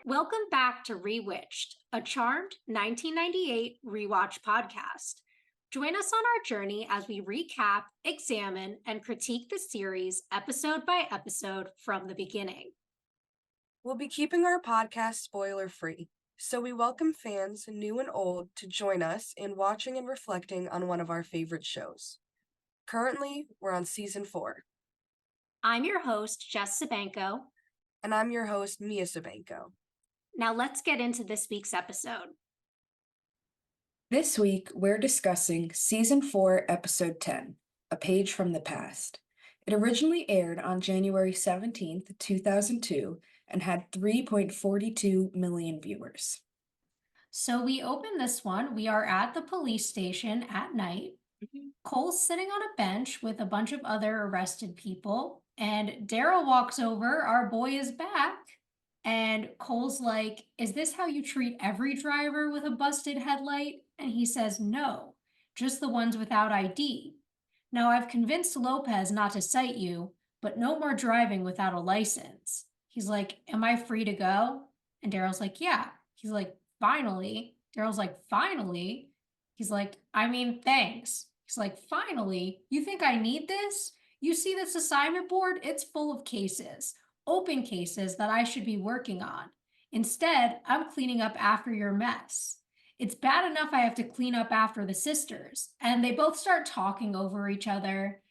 Welcome back to Rewitched, a charmed 1998 rewatch podcast. Join us on our journey as we recap, examine, and critique the series episode by episode from the beginning. We'll be keeping our podcast spoiler-free, so we welcome fans, new and old, to join us in watching and reflecting on one of our favorite shows. Currently, we're on season 4. I'm your host, Jess Sabanko. And I'm your host, Mia Sabanko. Now let's get into this week's episode. This week, we're discussing Season 4, Episode 10, A Page from the Past. It originally aired on January 17th, 2002, and had 3.42 million viewers. So we open this one. We are at the police station at night. Cole's sitting on a bench with a bunch of other arrested people, and Darryl walks over. Our boy is back. And Cole's like, "Is this how you treat every driver with a busted headlight?" And he says, "No, just the ones without ID. Now, I've convinced Lopez not to cite you, but no more driving without a license." He's like, "Am I free to go?" And Darryl's like, "Yeah." He's like, "Finally." Darryl's like, "Finally?" He's like, "I mean, thanks." He's like, "Finally? You think I need this? You see this assignment board? It's full of cases, open cases that I should be working on. Instead, I'm cleaning up after your mess. It's bad enough I have to clean up after the sisters." And they both start talking over each other.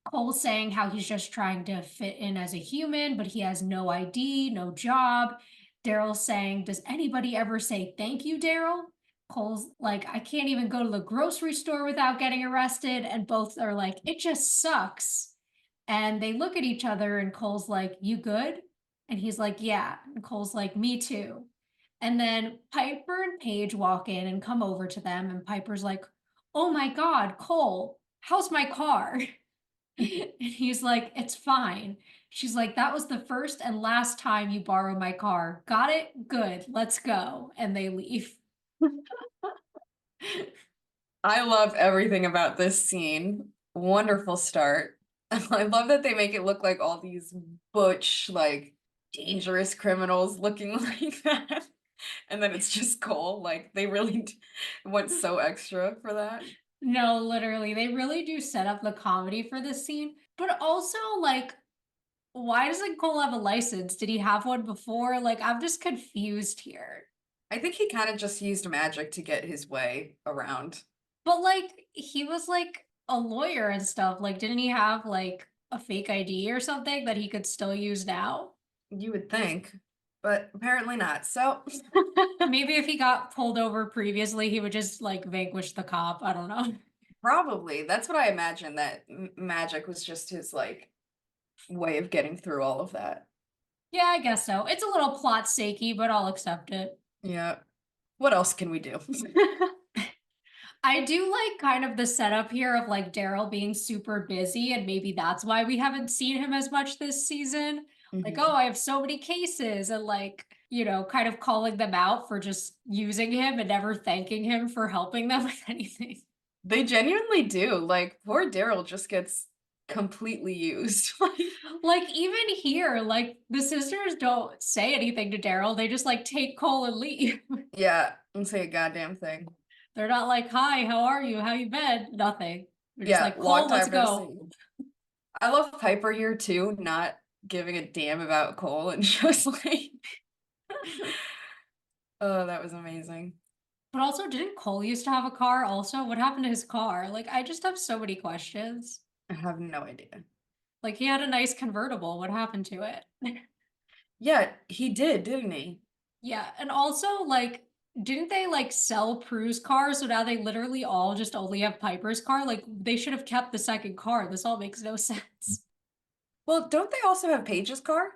Cole saying how he's just trying to fit in as a human, but he has no ID, no job. Darryl saying, "Does anybody ever say thank you, Darryl?" Cole's like, "I can't even go to the grocery store without getting arrested." And both are like, "It just sucks." And they look at each other, and Cole's like, "You good?" And he's like, "Yeah." And Cole's like, "Me too." And then Piper and Paige walk in and come over to them. And Piper's like, "Oh my God, Cole, how's my car?" And he's like, "It's fine." She's like, "That was the first and last time you borrow my car. Got it? Good. Let's go." And they leave. I love everything about this scene. Wonderful start. I love that they make it look like all these butch, dangerous criminals looking like that. And then it's just Cole. Like, they really went so extra for that. No, literally, they really do set up the comedy for this scene. But also, like, why doesn't Cole have a license? Did he have one before? Like, I'm just confused here. I think he kind of just used magic to get his way around. But like, he was like a lawyer and stuff. Like, didn't he have like a fake ID or something that he could still use now? You would think, but apparently not. So Maybe if he got pulled over previously, he would just like vanquish the cop. I don't know. probably that's what I imagine, that magic was just his way of getting through all of that. Yeah, I guess so. It's a little plot sakey, but I'll accept it. Yeah. What else can we do? I do like kind of the setup here of like Darryl being super busy, and maybe that's why we haven't seen him as much this season. Like, Mhm. "Oh, I have so many cases," and like, kind of calling them out for just using him and never thanking him for helping them with anything. They genuinely do. Like, poor Darryl just gets completely used. Like, even here, like, the sisters don't say anything to Darryl. They just like take Cole and leave. Yeah, don't say a goddamn thing. They're not like, "Hi, how are you? How you been?" Nothing. They're just Yeah, like, long "Cole, let's time no go." see. I love Piper here too, not giving a damn about Cole and just like, oh, that was amazing. But also, didn't Cole used to have a car also? What happened to his car? Like, I just have so many questions. I have no idea. Like, he had a nice convertible. What happened to it? Yeah, he did, didn't he? Yeah, and also, like, didn't they like sell Prue's car? So now they literally all just only have Piper's car? Like, they should have kept the second car. This all makes no sense. Well, don't they also have Paige's car?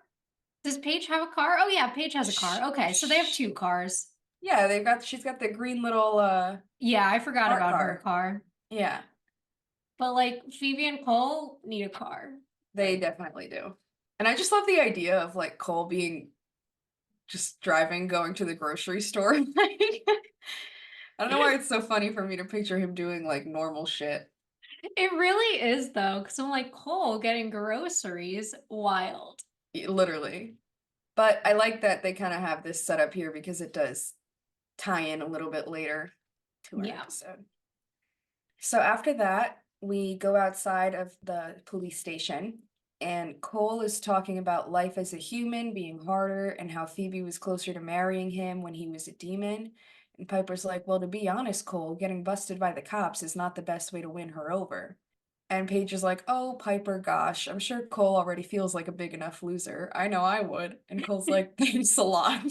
Does Paige have a car? Oh, yeah, Paige has a car. Okay, so they have two cars. Yeah, she's got the green little Yeah, I forgot smart about her car. car. Yeah, But like, Phoebe and Cole need a car. they definitely do. And I just love the idea of like Cole being just driving, going to the grocery store. I don't know why it's so funny for me to picture him doing like normal shit. It really is though, because I'm like, Cole getting groceries, wild. Literally. But I like that they kind of have this set up here because it does tie in a little bit later to our Yeah. episode. So after that, we go outside of the police station, and Cole is talking about life as a human being harder and how Phoebe was closer to marrying him when he was a demon. And Piper's like, well, to be honest, Cole, getting busted by the cops is not the best way to win her over. And Paige is like, oh, Piper, gosh, I'm sure Cole already feels like a big enough loser. I know I would. And Cole's like, thanks a lot.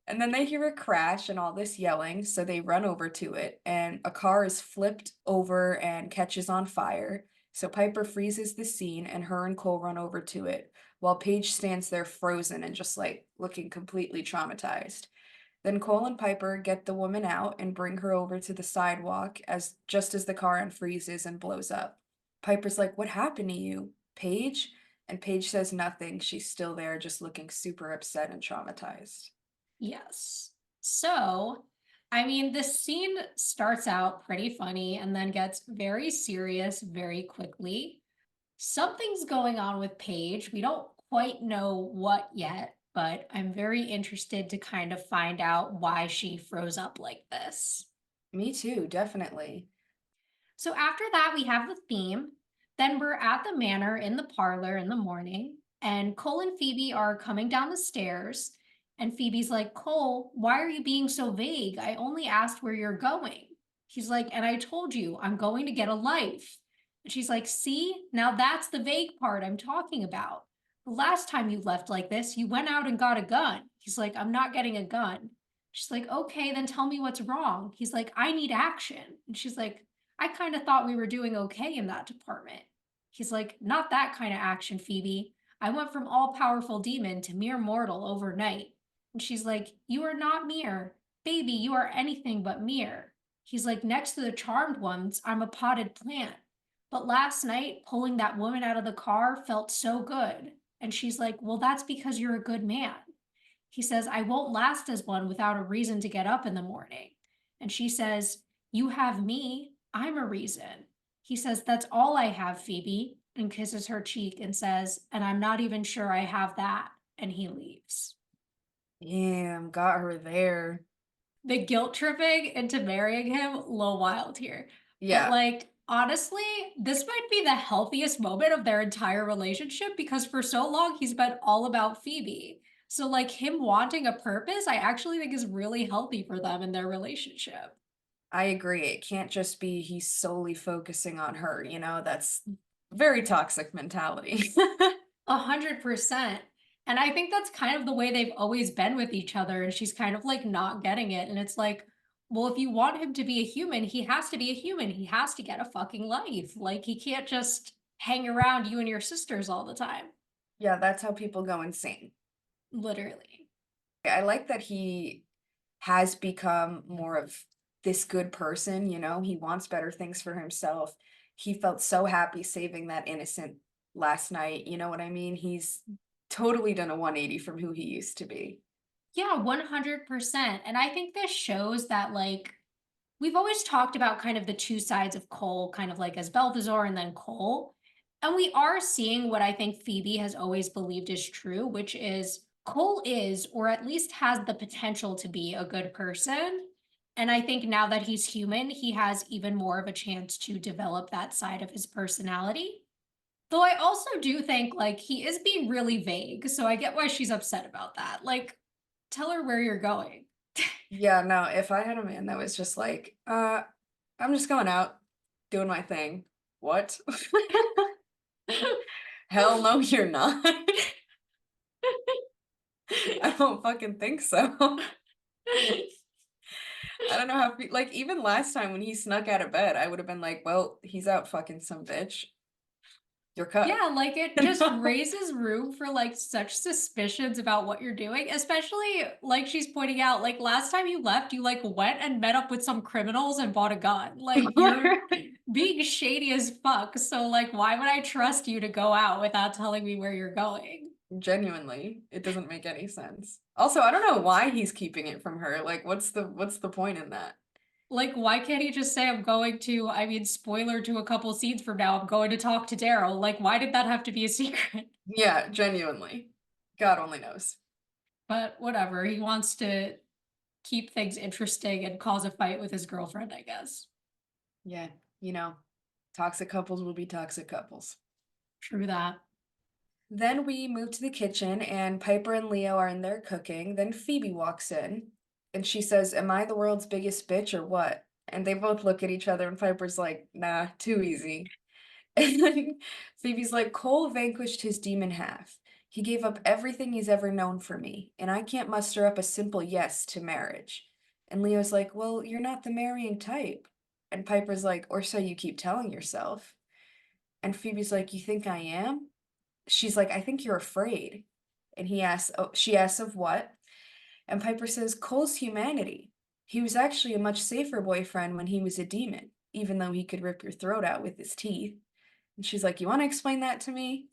And then they hear a crash and all this yelling, so they run over to it, and a car is flipped over and catches on fire. So Piper freezes the scene, and her and Cole run over to it, while Paige stands there frozen and just like looking completely traumatized. Then Cole and Piper get the woman out and bring her over to the sidewalk just as the car unfreezes and blows up. Piper's like, what happened to you, Paige? And Paige says nothing. She's still there, just looking super upset and traumatized. Yes. So, I mean, this scene starts out pretty funny and then gets very serious very quickly. Something's going on with Paige. We don't quite know what yet, but I'm very interested to kind of find out why she froze up like this. Me too, definitely. So after that, we have the theme. Then we're at the manor in the parlor in the morning, and Cole and Phoebe are coming down the stairs. And Phoebe's like, Cole, why are you being so vague? I only asked where you're going. He's like, and I told you, I'm going to get a life. And she's like, see, now that's the vague part I'm talking about. The last time you left like this, you went out and got a gun. He's like, I'm not getting a gun. She's like, okay, then tell me what's wrong. He's like, I need action. And she's like, I kind of thought we were doing okay in that department. He's like, not that kind of action, Phoebe. I went from all-powerful demon to mere mortal overnight. And she's like, you are not mere. Baby, you are anything but mere. He's like, next to the charmed ones, I'm a potted plant. But last night, pulling that woman out of the car felt so good. And she's like, well, that's because you're a good man. He says, I won't last as one without a reason to get up in the morning. And she says, you have me. I'm a reason. He says, that's all I have, Phoebe, and kisses her cheek and says, and I'm not even sure I have that. And he leaves. Damn, got her there. The guilt tripping into marrying him, a little wild here. Yeah. But like, honestly, this might be the healthiest moment of their entire relationship because for so long he's been all about Phoebe. So like him wanting a purpose, I actually think is really healthy for them in their relationship. I agree. It can't just be he's solely focusing on her, that's very toxic mentality. 100%. And I think that's kind of the way they've always been with each other. And she's kind of like not getting it. And it's like, well, if you want him to be a human, he has to be a human. He has to get a fucking life. Like, he can't just hang around you and your sisters all the time. Yeah, that's how people go insane. Literally. I like that he has become more of this good person, he wants better things for himself. He felt so happy saving that innocent last night, you know what I mean? He's totally done a 180 from who he used to be. Yeah, 100%. And I think this shows that, like, we've always talked about kind of the two sides of Cole, kind of like as Balthazar and then Cole. And we are seeing what I think Phoebe has always believed is true, which is Cole is, or at least has the potential to be, a good person. And I think now that he's human, he has even more of a chance to develop that side of his personality. Though I also do think like he is being really vague, so I get why she's upset about that. Like, tell her where you're going. Yeah, no, if I had a man that was just like, I'm just going out, doing my thing. What? Hell no, you're not. I don't fucking think so. I don't know how, like, even last time when he snuck out of bed, I would have been like, well, he's out fucking some bitch. You're cut. Yeah, like it just raises room for like such suspicions about what you're doing, especially like she's pointing out, like last time you left, you like went and met up with some criminals and bought a gun. Like you're being shady as fuck. So like, why would I trust you to go out without telling me where you're going? Genuinely, it doesn't make any sense. Also, I don't know why he's keeping it from her. Like, what's the point in that? Like, why can't he just say, I'm going to, I mean, spoiler to a couple scenes from now, I'm going to talk to Darryl. Like, why did that have to be a secret? Yeah, genuinely. God only knows. But whatever, he wants to keep things interesting and cause a fight with his girlfriend, I guess. Yeah, toxic couples will be toxic couples. True that. Then we move to the kitchen and Piper and Leo are in there cooking. Then Phoebe walks in and she says, "Am I the world's biggest bitch or what?" And they both look at each other and Piper's like, "Nah, too easy." And then Phoebe's like, "Cole vanquished his demon half. He gave up everything he's ever known for me, and I can't muster up a simple yes to marriage." And Leo's like, "Well, you're not the marrying type." And Piper's like, "Or so you keep telling yourself." And Phoebe's like, "You think I am?" She's like, "I think you're afraid." And she asks of what? And Piper says, "Cole's humanity. He was actually a much safer boyfriend when he was a demon, even though he could rip your throat out with his teeth." And she's like, "You want to explain that to me?"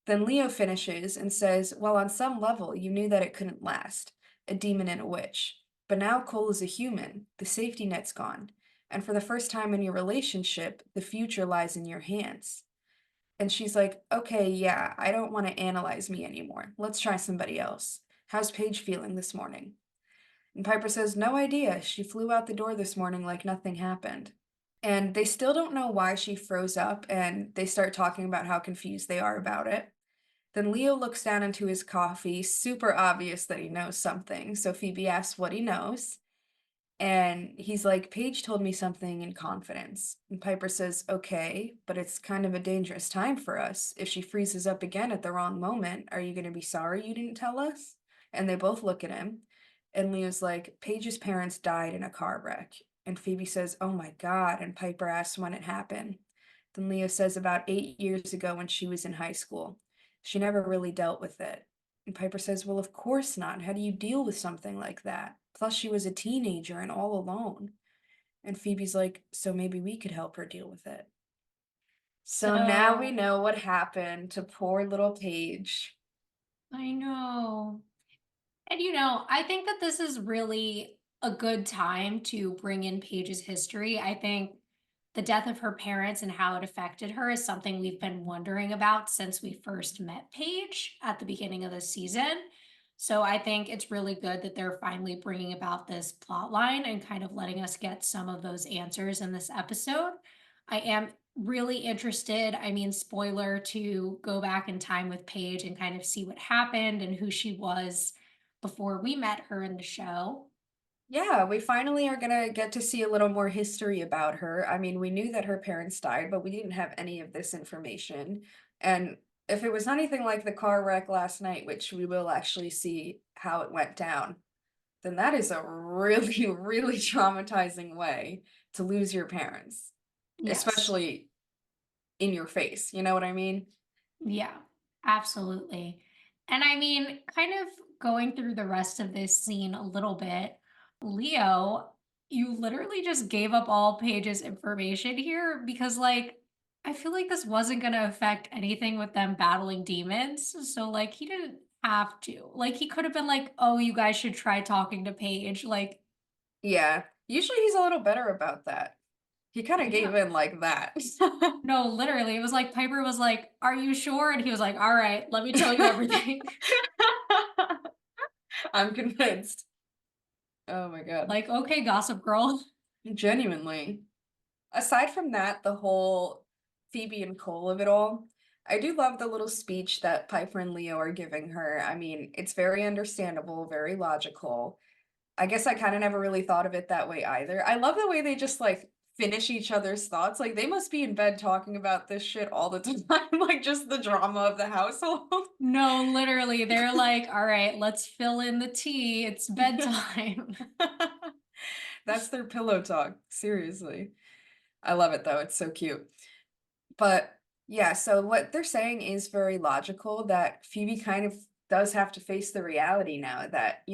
Then Leo finishes and says, "Well, on some level, you knew that it couldn't last, a demon and a witch. But now Cole is a human, the safety net's gone. And for the first time in your relationship, the future lies in your hands." And she's like, "Okay, yeah, I don't want to analyze me anymore. Let's try somebody else. How's Paige feeling this morning?" And Piper says, "No idea. She flew out the door this morning like nothing happened." And they still don't know why she froze up, and they start talking about how confused they are about it. Then Leo looks down into his coffee, super obvious that he knows something. So Phoebe asks what he knows. And he's like, "Paige told me something in confidence." And Piper says, "Okay, but it's kind of a dangerous time for us. If she freezes up again at the wrong moment, are you going to be sorry you didn't tell us?" And they both look at him. And Leo's like, "Paige's parents died in a car wreck." And Phoebe says, "Oh my God." And Piper asks when it happened. Then Leo says, "About 8 years ago when she was in high school. She never really dealt with it." And Piper says, "Well, of course not. How do you deal with something like that? Plus, she was a teenager and all alone." And Phoebe's like, "So maybe we could help her deal with it." So now we So know what happened to poor little Paige. I know. And I think that this is really a good time to bring in Paige's history. I think the death of her parents and how it affected her is something we've been wondering about since we first met Paige at the beginning of the season. So I think it's really good that they're finally bringing about this plot line and kind of letting us get some of those answers in this episode. I am really interested, I mean, spoiler, to go back in time with Paige and kind of see what happened and who she was before we met her in the show. Yeah, we finally are gonna get to see a little more history about her. I mean, we knew that her parents died, but we didn't have any of this information. And if it was anything like the car wreck last night, which we will actually see how it went down, then that is a really, really traumatizing way to lose your parents, Yes. especially in your face. You know what I mean? Yeah, absolutely. And I mean, kind of going through the rest of this scene a little bit, Leo, you literally just gave up all Paige's information here because, like, I feel like this wasn't going to affect anything with them battling demons. So, like, he didn't have to. Like, he could have been like, "Oh, you guys should try talking to Paige." Like, Yeah. Usually he's a little better about that. He kind of yeah. gave in like that. No, literally, it was like Piper was like, "Are you sure?" And he was like, "All right, let me tell you everything." I'm convinced. Oh my God. Like, okay, gossip girl. Genuinely. Aside from that, the whole Phoebe and Cole of it all, I do love the little speech that Piper and Leo are giving her. I mean, it's very understandable, very logical. I guess I kind of never really thought of it that way either. I love the way they just like finish each other's thoughts. Like they must be in bed talking about this shit all the time, like just the drama of the household. No, literally, they're like, all right, let's fill in the tea. It's bedtime. That's their pillow talk. Seriously. I love it though. It's so cute. But yeah, so what they're saying is very logical that Phoebe kind of does have to face the reality now that,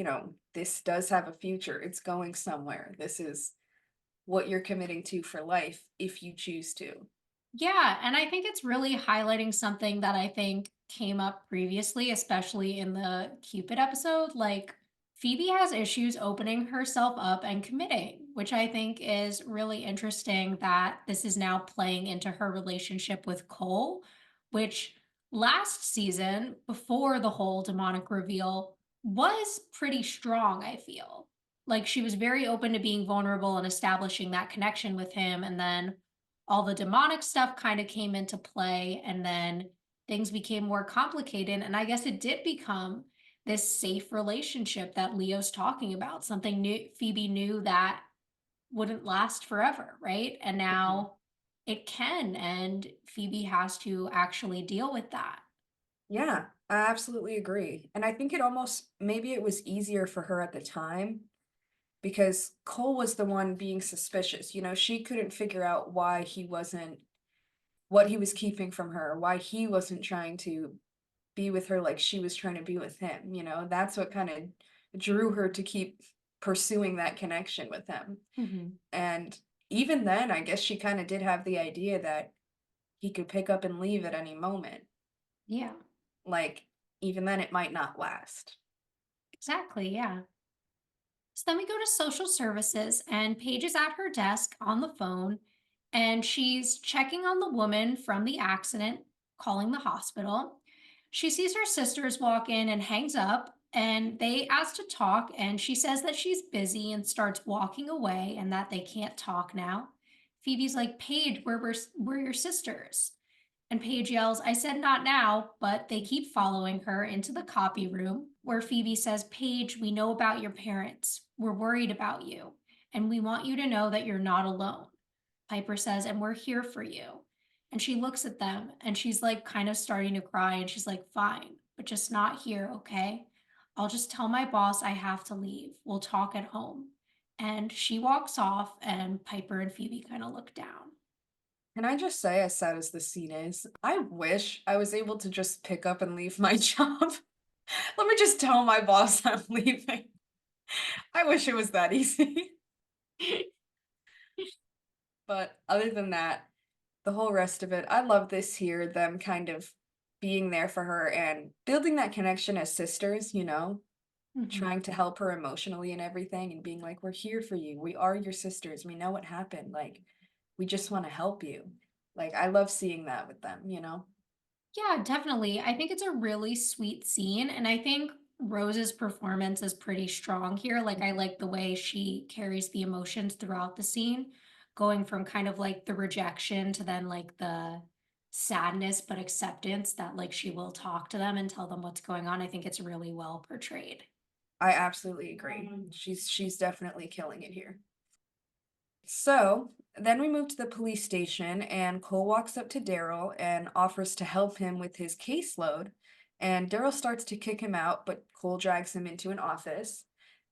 this does have a future. It's going somewhere. This is what you're committing to for life if you choose to. Yeah, and I think it's really highlighting something that I think came up previously, especially in the Cupid episode. Like, Phoebe has issues opening herself up and committing, which I think is really interesting that this is now playing into her relationship with Cole, which last season, before the whole demonic reveal, was pretty strong, I feel. Like she was very open to being vulnerable and establishing that connection with him. And then all the demonic stuff kind of came into play. And then things became more complicated. And I guess it did become this safe relationship that Leo's talking about, something new Phoebe knew that wouldn't last forever, right? And Mhm. now it can, and Phoebe has to actually deal with that. Yeah, I absolutely agree. And I think it almost, maybe it was easier for her at the time because Cole was the one being suspicious. She couldn't figure out why he wasn't, what he was keeping from her, why he wasn't trying to be with her like she was trying to be with him. That's what kind of drew her to keep pursuing that connection with him. Mhm. And even then, I guess she kind of did have the idea that he could pick up and leave at any moment. Yeah, Like, even then, it might not last. exactly. Yeah. So then we go to social services, and Paige is at her desk on the phone, and she's checking on the woman from the accident, calling the hospital. She sees her sisters walk in and hangs up, and they ask to talk, and she says that she's busy and starts walking away and that they can't talk now. Phoebe's like, Paige, we're your sisters. And Paige yells, I said not now, but they keep following her into the copy room where Phoebe says, Paige, we know about your parents. We're worried about you, and we want you to know that you're not alone. Piper says, and we're here for you. And she looks at them and she's like kind of starting to cry, and she's like, fine, but just not here, okay? I'll just tell my boss I have to leave. We'll talk at home. And she walks off, and Piper and Phoebe kind of look down. Can I just say, as sad as this scene is, I wish I was able to just pick up and leave my job. Let me just tell my boss I'm leaving. I wish it was that easy. But other than that, the whole rest of it, I love this here, them kind of being there for her and building that connection as sisters, Mhm. trying to help her emotionally and everything and being like, we're here for you. We are your sisters. We know what happened. Like, we just want to help you. Like, I love seeing that with them. Yeah, definitely. I think it's a really sweet scene. And I think Rose's performance is pretty strong here. Like, I like the way she carries the emotions throughout the scene, going from kind of like the rejection to then like the sadness, but acceptance that like she will talk to them and tell them what's going on. I think it's really well portrayed. I absolutely agree. She's definitely killing it here. So then we move to the police station, and Cole walks up to Darryl and offers to help him with his caseload. And Darryl starts to kick him out, but Cole drags him into an office.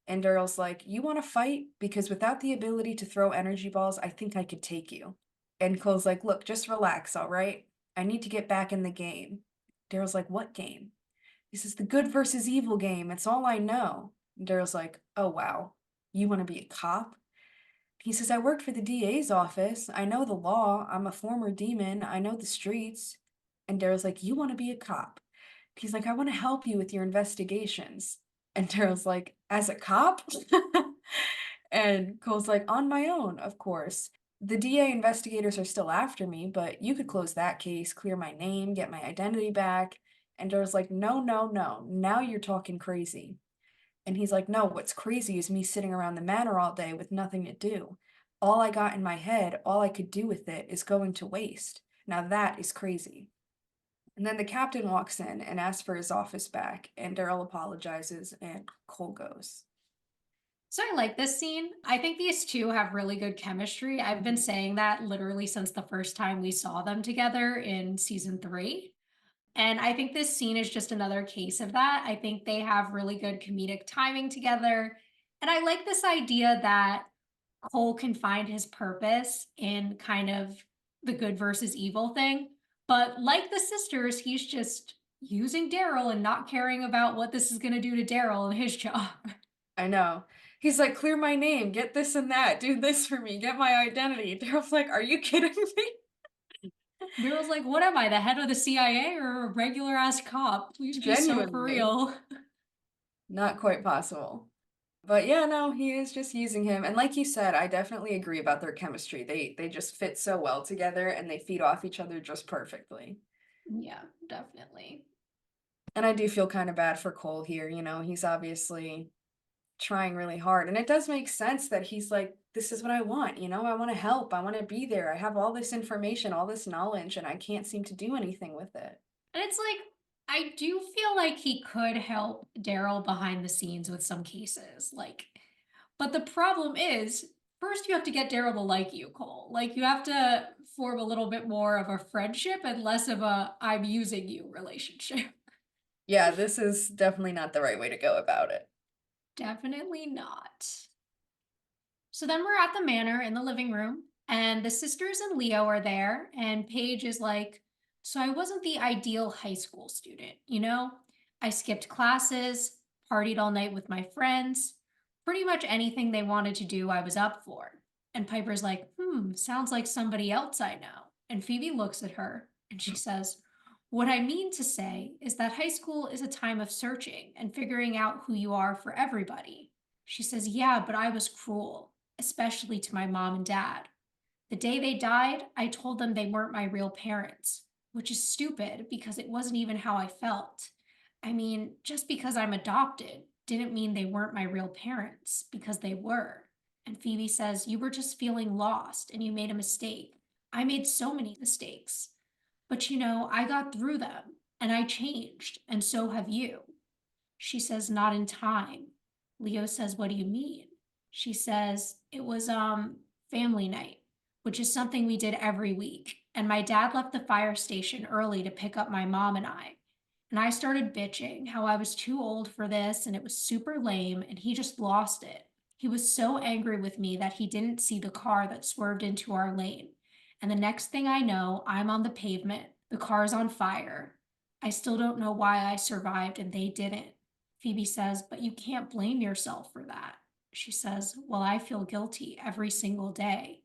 And Daryl's like, you want to fight? Because without the ability to throw energy balls, I think I could take you. And Cole's like, look, just relax, all right? I need to get back in the game. Daryl's like, what game? He says, the good versus evil game. It's all I know. And Daryl's like, oh, wow. You want to be a cop? He says, I worked for the DA's office. I know the law. I'm a former demon. I know the streets. And Daryl's like, you want to be a cop? He's like, I want to help you with your investigations. And Daryl's like, as a cop? And Cole's like, on my own, of course. The DA investigators are still after me, but you could close that case, clear my name, get my identity back. And Daryl's like, no, no, no. Now you're talking crazy. And he's like, no, what's crazy is me sitting around the manor all day with nothing to do. All I got in my head, all I could do with it is going to waste. Now that is crazy. And then the captain walks in and asks for his office back, and Darryl apologizes, and Cole goes. So I like this scene. I think these two have really good chemistry. I've been saying that literally since the first time we saw them together in season 3. And I think this scene is just another case of that. I think they have really good comedic timing together. And I like this idea that Cole can find his purpose in kind of the good versus evil thing. But like the sisters, he's just using Darryl and not caring about what this is going to do to Darryl and his job. I know. He's like, clear my name, get this and that, do this for me, get my identity. Daryl's like, are you kidding me? Daryl's like, what am I, the head of the CIA or a regular ass cop? Please be so for Genuinely. real. Not quite possible. But yeah, no, he is just using him. And like you said, I definitely agree about their chemistry. They just fit so well together and they feed off each other just perfectly. Yeah, definitely. And I do feel kind of bad for Cole here, he's obviously trying really hard. And it does make sense that he's like, this is what I want, I want to help, I want to be there. I have all this information, all this knowledge, and I can't seem to do anything with it. And it's like, I do feel like he could help Darryl behind the scenes with some cases. Like, but the problem is, first you have to get Darryl to like you, Cole. Like, you have to form a little bit more of a friendship and less of a I'm using you relationship. Yeah, this is definitely not the right way to go about it. Definitely not. So then we're at the manor in the living room, and the sisters and Leo are there, and Paige is like, so I wasn't the ideal high school student, you know? I skipped classes, partied all night with my friends, pretty much anything they wanted to do, I was up for. And Piper's like, sounds like somebody else I know. And Phoebe looks at her and she says, what I mean to say is that high school is a time of searching and figuring out who you are for everybody. She says, yeah, but I was cruel, especially to my mom and dad. The day they died, I told them they weren't my real parents, which is stupid because it wasn't even how I felt. I mean, just because I'm adopted didn't mean they weren't my real parents, because they were. And Phoebe says, you were just feeling lost and you made a mistake. I made so many mistakes. But I got through them and I changed, and so have you. She says, not in time. Leo says, what do you mean? She says, it was family night, which is something we did every week. And my dad left the fire station early to pick up my mom and I. And I started bitching how I was too old for this and it was super lame, and he just lost it. He was so angry with me that he didn't see the car that swerved into our lane. And the next thing I know, I'm on the pavement, the car's on fire. I still don't know why I survived and they didn't. Phoebe says, but you can't blame yourself for that. She says, well, I feel guilty every single day.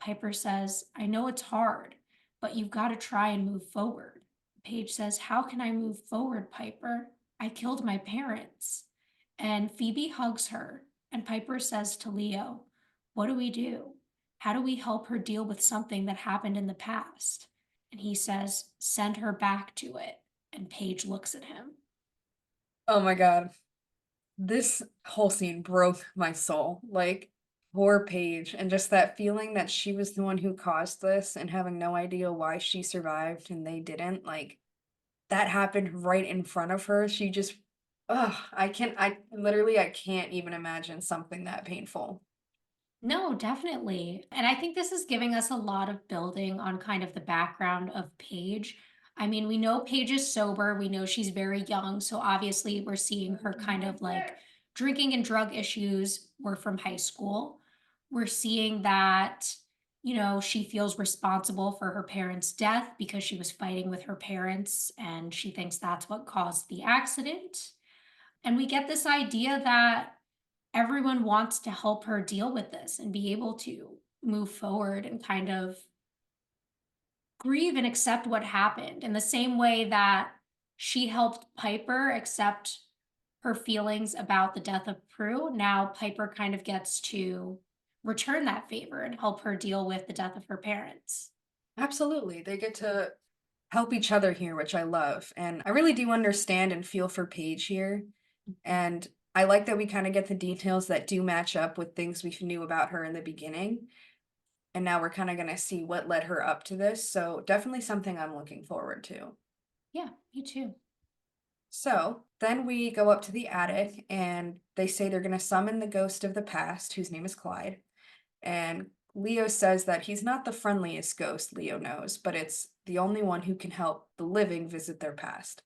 Piper says, I know it's hard, but you've got to try and move forward. Paige says, how can I move forward, Piper? I killed my parents. And Phoebe hugs her, and Piper says to Leo, what do we do? How do we help her deal with something that happened in the past? And he says, send her back to it. And Paige looks at him. Oh my God. This whole scene broke my soul. Like, poor Paige, and just that feeling that she was the one who caused this and having no idea why she survived and they didn't. Like, that happened right in front of her. She just, I can't even imagine something that painful. No, definitely. And I think this is giving us a lot of building on kind of the background of Paige. I mean, we know Paige is sober, we know she's very young, so obviously we're seeing her kind of like drinking and drug issues were from high school. We're seeing that, she feels responsible for her parents' death because she was fighting with her parents and she thinks that's what caused the accident. And we get this idea that everyone wants to help her deal with this and be able to move forward and kind of grieve and accept what happened in the same way that she helped Piper accept her feelings about the death of Prue. Now Piper kind of gets to return that favor and help her deal with the death of her parents. Absolutely. They get to help each other here, which I love. And I really do understand and feel for Paige here. And I like that we kind of get the details that do match up with things we knew about her in the beginning. And now we're kind of going to see what led her up to this. So definitely something I'm looking forward to. Yeah, me too. So then we go up to the attic and they say they're going to summon the ghost of the past, whose name is Clyde. And Leo says that he's not the friendliest ghost Leo knows, but it's the only one who can help the living visit their past.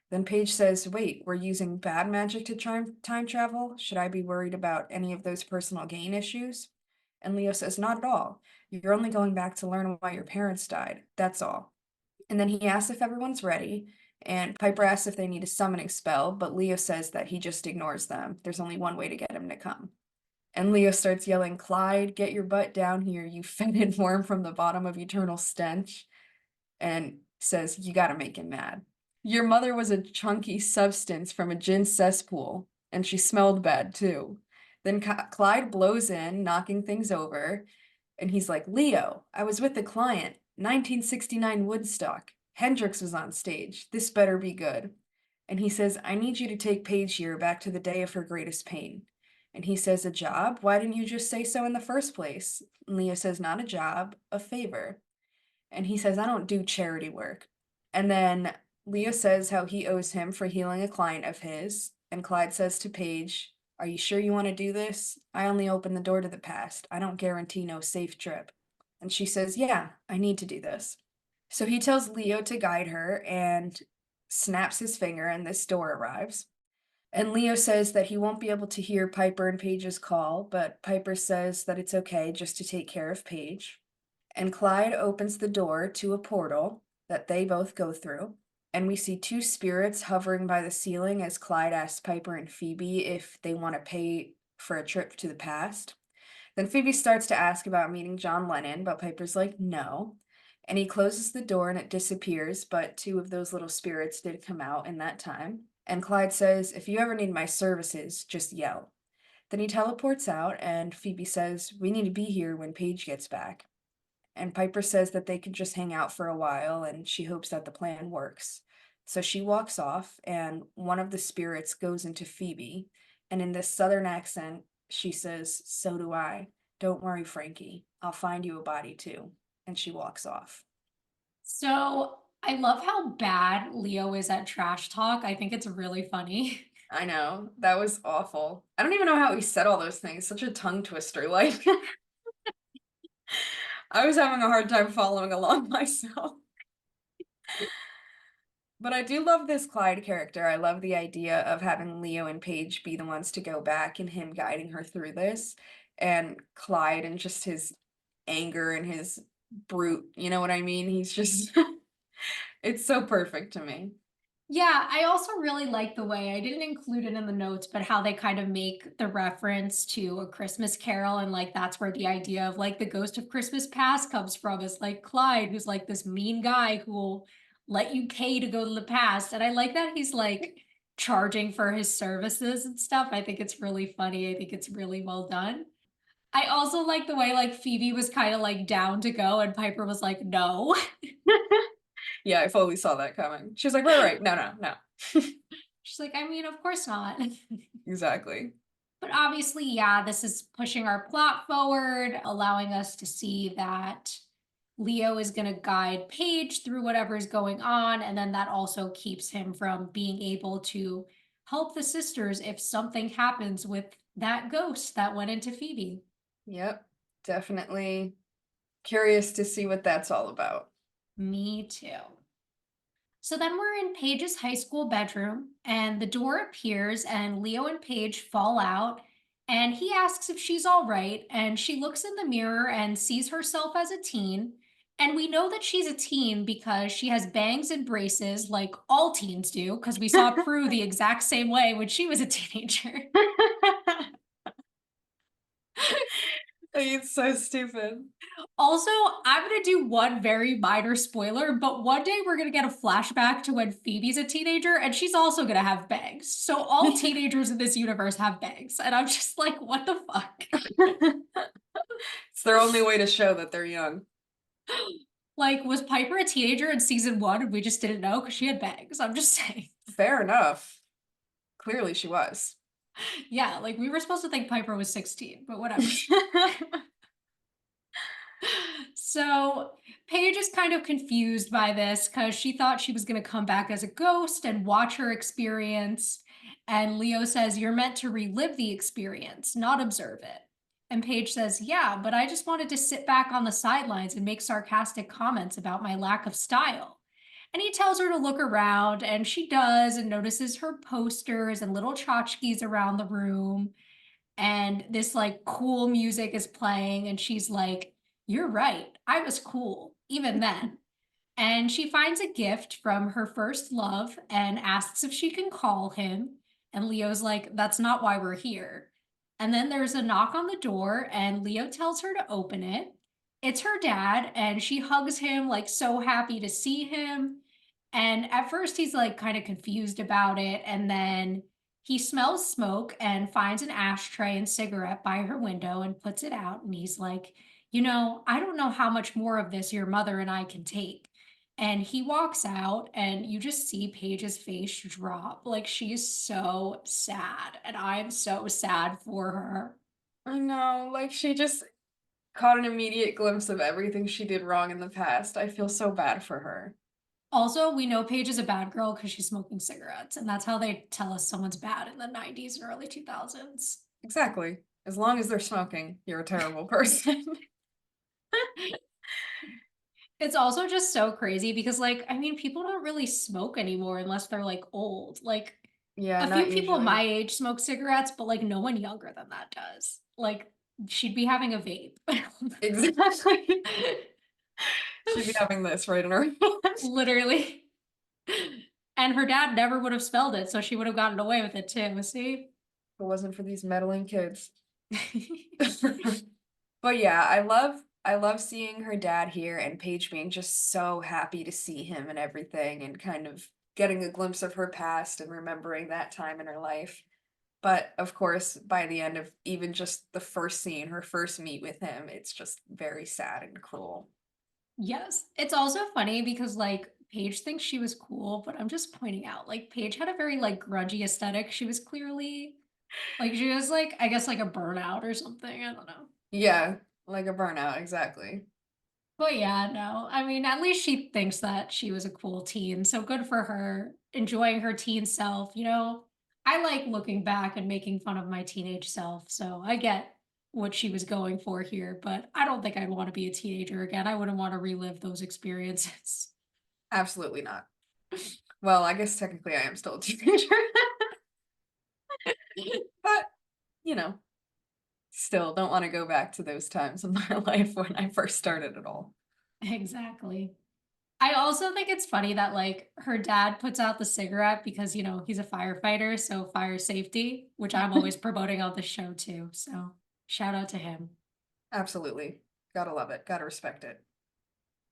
Then Paige says, wait, we're using bad magic to time travel? Should I be worried about any of those personal gain issues? And Leo says, not at all. You're only going back to learn why your parents died. That's all. And then he asks if everyone's ready, and Piper asks if they need a summoning spell, but Leo says that he just ignores them. There's only one way to get him to come. And Leo starts yelling, Clyde, get your butt down here, you fetid worm from the bottom of eternal stench. And says, you gotta make him mad. Your mother was a chunky substance from a gin cesspool, and she smelled bad too. Then Clyde blows in, knocking things over, and he's like, Leo, I was with the client, 1969 Woodstock. Hendrix was on stage. This better be good. And he says, I need you to take Paige here back to the day of her greatest pain. And he says, a job? Why didn't you just say so in the first place? And Leo says, not a job, a favor. And he says, I don't do charity work. And then Leo says how he owes him for healing a client of his. And Clyde says to Paige, are you sure you want to do this? I only open the door to the past. I don't guarantee no safe trip. And she says, yeah, I need to do this. So he tells Leo to guide her and snaps his finger, and this door arrives. And Leo says that he won't be able to hear Piper and Paige's call, but Piper says that it's okay just to take care of Paige. And Clyde opens the door to a portal that they both go through. And we see two spirits hovering by the ceiling as Clyde asks Piper and Phoebe if they want to pay for a trip to the past. Then Phoebe starts to ask about meeting John Lennon, but Piper's like, no. And he closes the door and it disappears, but two of those little spirits did come out in that time. And Clyde says, if you ever need my services, just yell. Then he teleports out, and Phoebe says, we need to be here when Paige gets back. And Piper says that they could just hang out for a while, and she hopes that the plan works. So she walks off, and one of the spirits goes into Phoebe, and in this southern accent, she says, so do I. Don't worry, Franky. I'll find you a body too. And she walks off. So I love how bad Leo is at trash talk. I think it's really funny. I know. That was awful. I don't even know how he said all those things. Such a tongue twister. Like, I was having a hard time following along myself. But I do love this Clyde character. I love the idea of having Leo and Paige be the ones to go back and him guiding her through this. And Clyde and just his anger and his brute, you know what I mean? He's just, it's so perfect to me. Yeah, I also really like the way, I didn't include it in the notes, but how they kind of make the reference to A Christmas Carol, and like that's where the idea of like the ghost of Christmas past comes from, is like Clyde, who's like this mean guy who will let you pay to go to the past. And I like that he's like charging for his services and stuff. I think it's really funny. I think it's really well done. I also like the way like Phoebe was kind of like down to go and Piper was like, no. Yeah, I fully saw that coming. She was like, right, no. She's like, I mean, of course not. Exactly. But obviously, yeah, this is pushing our plot forward, allowing us to see that Leo is going to guide Paige through whatever's going on. And then that also keeps him from being able to help the sisters if something happens with that ghost that went into Phoebe. Yep, definitely curious to see what that's all about. Me too. So then we're in Paige's high school bedroom, and the door appears, and Leo and Paige fall out. And he asks if she's all right, and she looks in the mirror and sees herself as a teen. And we know that she's a teen because she has bangs and braces, like all teens do, because we saw Prue the exact same way when she was a teenager. It's so stupid. Also, I'm going to do one very minor spoiler, but one day we're going to get a flashback to when Phoebe's a teenager and she's also going to have bangs. So all teenagers in this universe have bangs. And I'm just like, what the fuck? It's their only way to show that they're young. Like, was Piper a teenager in season 1 and we just didn't know because she had bangs? I'm just saying. Fair enough. Clearly she was. Yeah, like we were supposed to think Piper was 16, but whatever. So Paige is kind of confused by this because she thought she was going to come back as a ghost and watch her experience. And Leo says, you're meant to relive the experience, not observe it. And Paige says, yeah, but I just wanted to sit back on the sidelines and make sarcastic comments about my lack of style. And he tells her to look around, and she does, and notices her posters and little tchotchkes around the room. And this like cool music is playing, and she's like, you're right, I was cool, even then. And she finds a gift from her first love and asks if she can call him. And Leo's like, that's not why we're here. And then there's a knock on the door, and Leo tells her to open it. It's her dad, and she hugs him, like so happy to see him. And at first he's like kind of confused about it. And then he smells smoke and finds an ashtray and cigarette by her window and puts it out. And he's like, you know, I don't know how much more of this your mother and I can take. And he walks out, and you just see Paige's face drop. Like, she's so sad, and I'm so sad for her. I know, like she just caught an immediate glimpse of everything she did wrong in the past. I feel so bad for her. Also, we know Paige is a bad girl because she's smoking cigarettes, and that's how they tell us someone's bad in the 90s and early 2000s. Exactly. As long as they're smoking, you're a terrible person. It's also just so crazy because, like, I mean, people don't really smoke anymore unless they're like old. Like, Yeah, a few not people usually. my age smoke cigarettes, but like no one younger than that does. Like, she'd be having a vape. Exactly. She'd be having this right in her hand. Literally. And her dad never would have spelled it, so she would have gotten away with it too. See? If it wasn't for these meddling kids. But yeah, I love seeing her dad here and Paige being just so happy to see him and everything and kind of getting a glimpse of her past and remembering that time in her life. But of course, by the end of even just the first scene, her first meet with him, it's just very sad and cruel. Yes. It's also funny because like Paige thinks she was cool, but I'm just pointing out like Paige had a very like grungy aesthetic. She was clearly like she was like I guess like a burnout or something. I don't know. Yeah, like a burnout, exactly. But yeah, no. I mean, at least she thinks that she was a cool teen. So good for her, enjoying her teen self. You know, I like looking back and making fun of my teenage self. So I get what she was going for here, but I don't think I'd want to be a teenager again. I wouldn't want to relive those experiences. Absolutely not. Well, I guess technically I am still a teenager. But, you know, still don't want to go back to those times in my life when I first started it all. Exactly. I also think it's funny that like her dad puts out the cigarette because, you know, he's a firefighter, so fire safety, which I'm always promoting on the show too. So shout out to him. Absolutely. Gotta love it. Gotta respect it.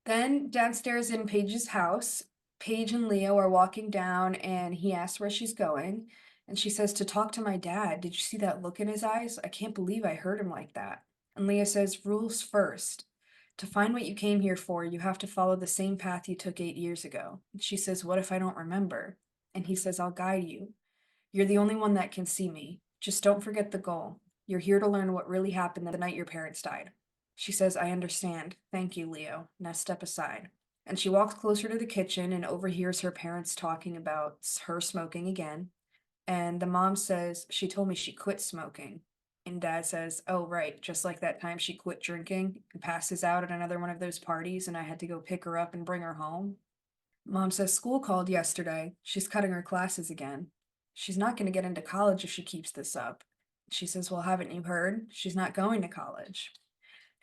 Then downstairs in Paige's house, Paige and Leo are walking down and he asks where she's going. And she says, to talk to my dad. Did you see that look in his eyes? I can't believe I heard him like that. And Leo says, rules first. To find what you came here for, you have to follow the same path you took 8 years ago. And she says, what if I don't remember? And he says, I'll guide you. You're the only one that can see me. Just don't forget the goal. You're here to learn what really happened the night your parents died. She says, I understand. Thank you, Leo. Now step aside. And she walks closer to the kitchen and overhears her parents talking about her smoking again. And the mom says, she told me she quit smoking. And dad says, oh, right, just like that time she quit drinking and passes out at another one of those parties, and I had to go pick her up and bring her home. Mom says school called yesterday. She's cutting her classes again. She's not going to get into college if she keeps this up. She says, well, haven't you heard? She's not going to college.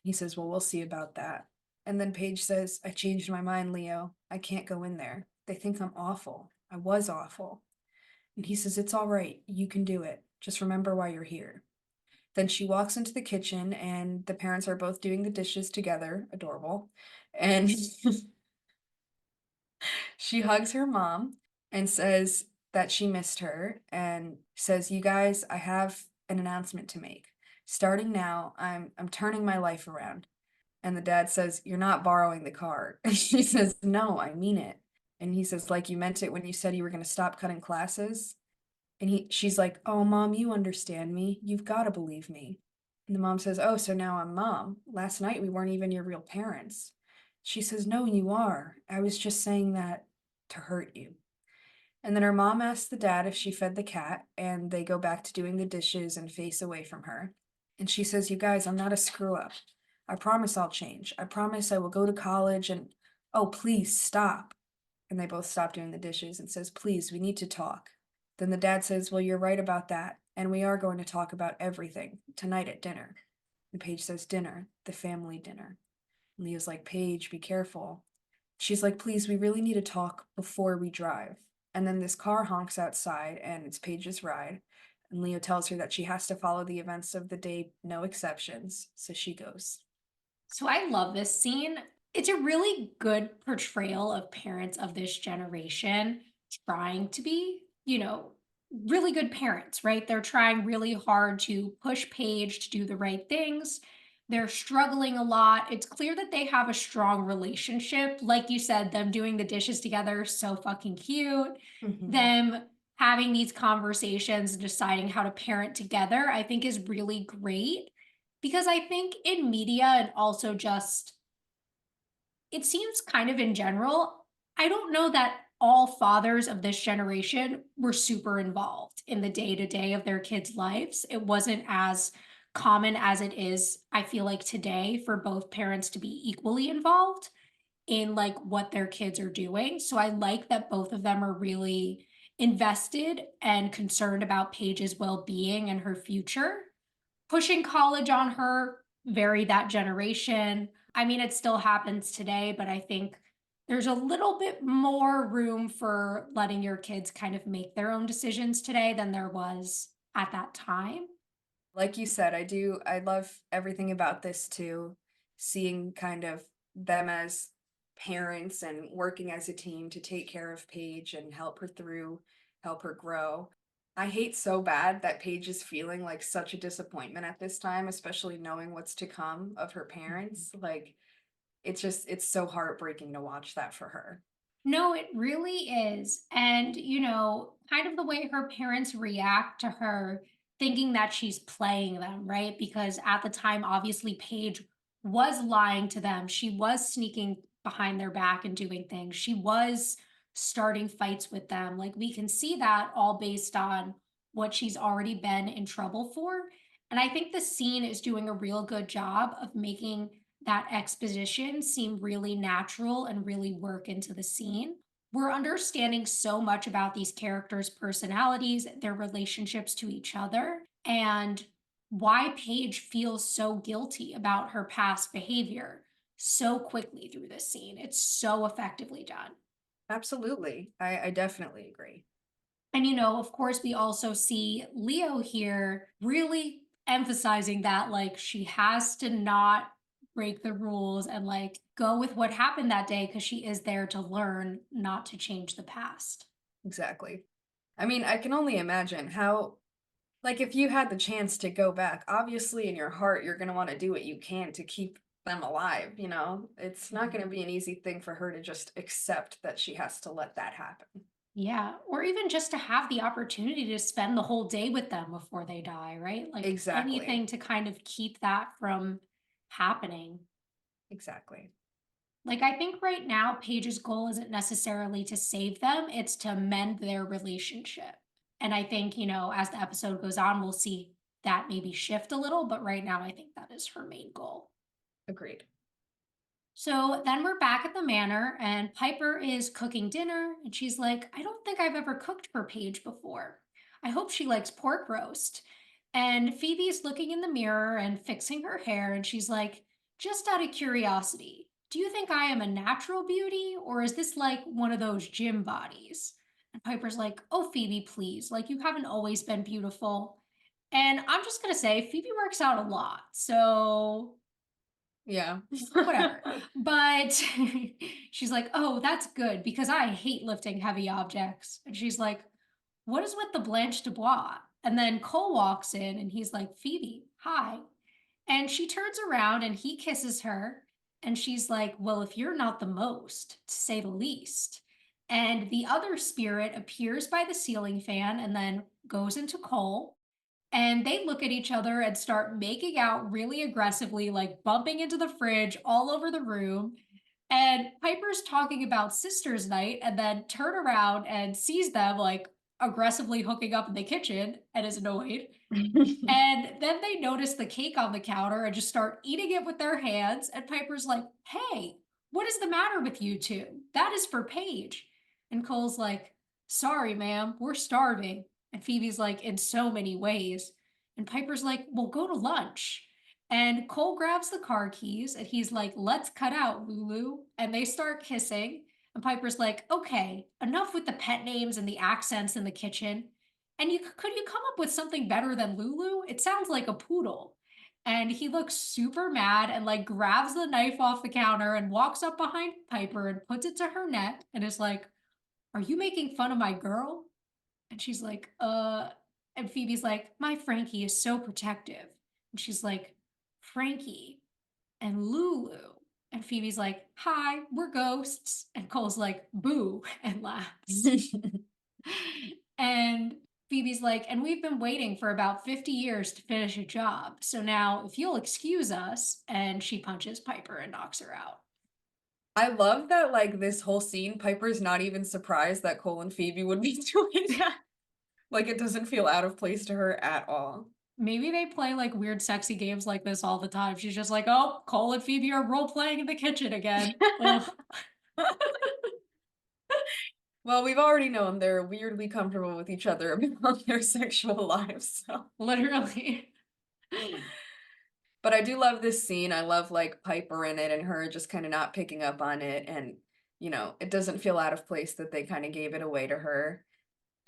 He says, well, we'll see about that. And then Paige says, I changed my mind, Leo. I can't go in there. They think I'm awful. I was awful. And he says, it's all right. You can do it. Just remember why you're here. Then she walks into the kitchen and the parents are both doing the dishes together. Adorable. And she hugs her mom and says that she missed her and says, you guys, I have an announcement to make. Starting now, I'm turning my life around. And the dad says, you're not borrowing the car. And she says, no, I mean it. And he says, like you meant it when you said you were going to stop cutting classes. And she's like, oh, mom, you understand me. You've got to believe me. And the mom says, oh, so now I'm mom. Last night we weren't even your real parents. She says, no, you are. I was just saying that to hurt you. And then her mom asks the dad if she fed the cat, and they go back to doing the dishes and face away from her. And she says, you guys, I'm not a screw up. I promise I'll change. I promise I will go to college and, oh, please stop. And they both stop doing the dishes and says, please, we need to talk. Then the dad says, well, you're right about that. And we are going to talk about everything tonight at dinner. And Paige says, dinner, the family dinner. And Leo's like, Paige, be careful. She's like, please, we really need to talk before we drive. And then this car honks outside and it's Paige's ride. And Leo tells her that she has to follow the events of the day, no exceptions. So she goes. So I love this scene. It's a really good portrayal of parents of this generation trying to be, you know, really good parents, right? They're trying really hard to push Paige to do the right things, They're struggling a lot. It's clear that they have a strong relationship. Like you said, them doing the dishes together, so fucking cute. Mhm. Them having these conversations and deciding how to parent together, I think is really great. Because I think in media and also just, it seems kind of in general, I don't know that all fathers of this generation were super involved in the day to day of their kids' lives. It wasn't as common as it is, I feel like today, for both parents to be equally involved in like what their kids are doing. So I like that both of them are really invested and concerned about Paige's well-being and her future. Pushing college on her, very that generation. I mean, it still happens today, but I think there's a little bit more room for letting your kids kind of make their own decisions today than there was at that time. Like you said, I love everything about this too, seeing kind of them as parents and working as a team to take care of Paige and help her through, help her grow. I hate so bad that Paige is feeling like such a disappointment at this time, especially knowing what's to come of her parents. Like it's so heartbreaking to watch that for her. No, it really is. And, kind of the way her parents react to her, thinking that she's playing them, right? Because at the time, obviously, Paige was lying to them. She was sneaking behind their back and doing things. She was starting fights with them. Like, we can see that all based on what she's already been in trouble for. And I think the scene is doing a real good job of making that exposition seem really natural and really work into the scene. We're understanding so much about these characters' personalities, their relationships to each other, and why Paige feels so guilty about her past behavior so quickly through this scene. It's so effectively done. Absolutely. I definitely agree. And, of course, we also see Leo here really emphasizing that, like, she has to not break the rules and, like, go with what happened that day because she is there to learn, not to change the past. Exactly. I mean, I can only imagine how, like, if you had the chance to go back, obviously in your heart, you're going to want to do what you can to keep them alive, you know? It's not going to be an easy thing for her to just accept that she has to let that happen. Yeah. Or even just to have the opportunity to spend the whole day with them before they die, right? Like Exactly. anything to kind of keep that from happening. Exactly. Like, I think right now, Paige's goal isn't necessarily to save them, it's to mend their relationship. And I think, as the episode goes on, we'll see that maybe shift a little, but right now, I think that is her main goal. Agreed. So then we're back at the manor, and Piper is cooking dinner, and she's like, I don't think I've ever cooked for Paige before. I hope she likes pork roast. And Phoebe's looking in the mirror and fixing her hair, and she's like, just out of curiosity, do you think I am a natural beauty, or is this like one of those gym bodies? And Piper's like, oh, Phoebe, please, like you haven't always been beautiful. And I'm just gonna say, Phoebe works out a lot, so Yeah. whatever. But she's like, "Oh, that's good because I hate lifting heavy objects." And she's like, "What is with the Blanche Dubois?" And then Cole walks in and he's like, "Phoebe, hi." And she turns around and he kisses her. And she's like, "Well, if you're not the most, to say the least." And the other spirit appears by the ceiling fan and then goes into Cole, and they look at each other and start making out really aggressively, like bumping into the fridge all over the room. And Piper's talking about sisters' night and then turn around and sees them like aggressively hooking up in the kitchen and is annoyed. And then they notice the cake on the counter and just start eating it with their hands. And Piper's like, hey, what is the matter with you two? That is for Paige. And Cole's like, sorry, ma'am, we're starving. And Phoebe's like, in so many ways. And Piper's like, well, go to lunch. And Cole grabs the car keys and he's like, let's cut out, Lulu. And they start kissing. And Piper's like, okay, enough with the pet names and the accents in the kitchen. And could you come up with something better than Lulu? It sounds like a poodle. And he looks super mad and like grabs the knife off the counter and walks up behind Piper and puts it to her neck and is like, are you making fun of my girl? And she's like, and Phoebe's like, my Frankie is so protective. And she's like, Frankie, and Lulu. And Phoebe's like, hi, we're ghosts. And Cole's like, boo, and laughs. And Phoebe's like, and we've been waiting for about 50 years to finish a job. So now, if you'll excuse us, and she punches Piper and knocks her out. I love that, like, this whole scene, Piper's not even surprised that Cole and Phoebe would be doing that. Like, it doesn't feel out of place to her at all. Maybe they play like weird, sexy games like this all the time. She's just like, oh, Cole and Phoebe are role playing in the kitchen again. Ugh. Well, we've already known they're weirdly comfortable with each other about their sexual lives, so. Literally. But I do love this scene. I love, like, Piper in it and her just kind of not picking up on it. And, you know, it doesn't feel out of place that they kind of gave it away to her.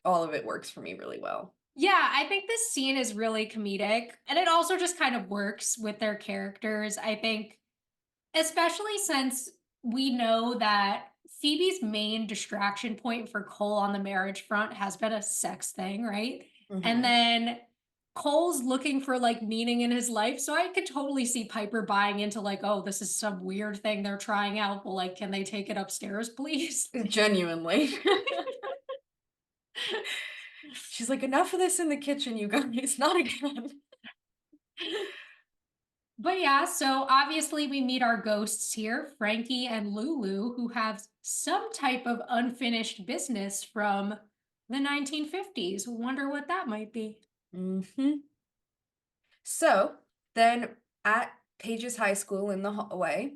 All of it works for me really well. Yeah, I think this scene is really comedic. And it also just kind of works with their characters. I think, especially since we know that Phoebe's main distraction point for Cole on the marriage front has been a sex thing, right? And then Cole's looking for like meaning in his life. So I could totally see Piper buying into like, oh, this is some weird thing they're trying out. But like, can they take it upstairs, please? Genuinely. She's like, enough of this in the kitchen, you guys, not again. But yeah, so obviously we meet our ghosts here, Franky and Lulu, who have some type of unfinished business from the 1950s. Wonder what that might be. So then at Paige's high school in the hallway,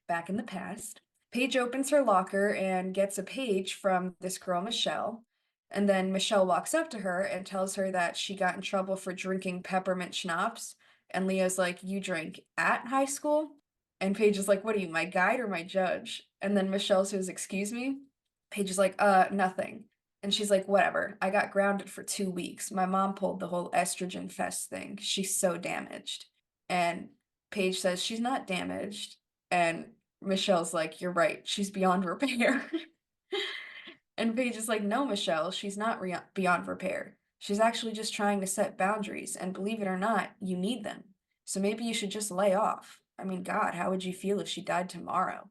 back in the past, Paige opens her locker and gets a page from this girl, Michelle. And then Michelle walks up to her and tells her that she got in trouble for drinking peppermint schnapps. And Leo's like, you drink at high school? And Paige is like, what are you, my guide or my judge? And then Michelle says, excuse me? Paige is like, nothing. And she's like, whatever. I got grounded for 2 weeks. My mom pulled the whole estrogen fest thing. She's so damaged. And Paige says she's not damaged. And Michelle's like, you're right. She's beyond repair. And Paige is like, no, Michelle, she's not beyond repair. She's actually just trying to set boundaries. And believe it or not, you need them. So maybe you should just lay off. I mean, God, how would you feel if she died tomorrow?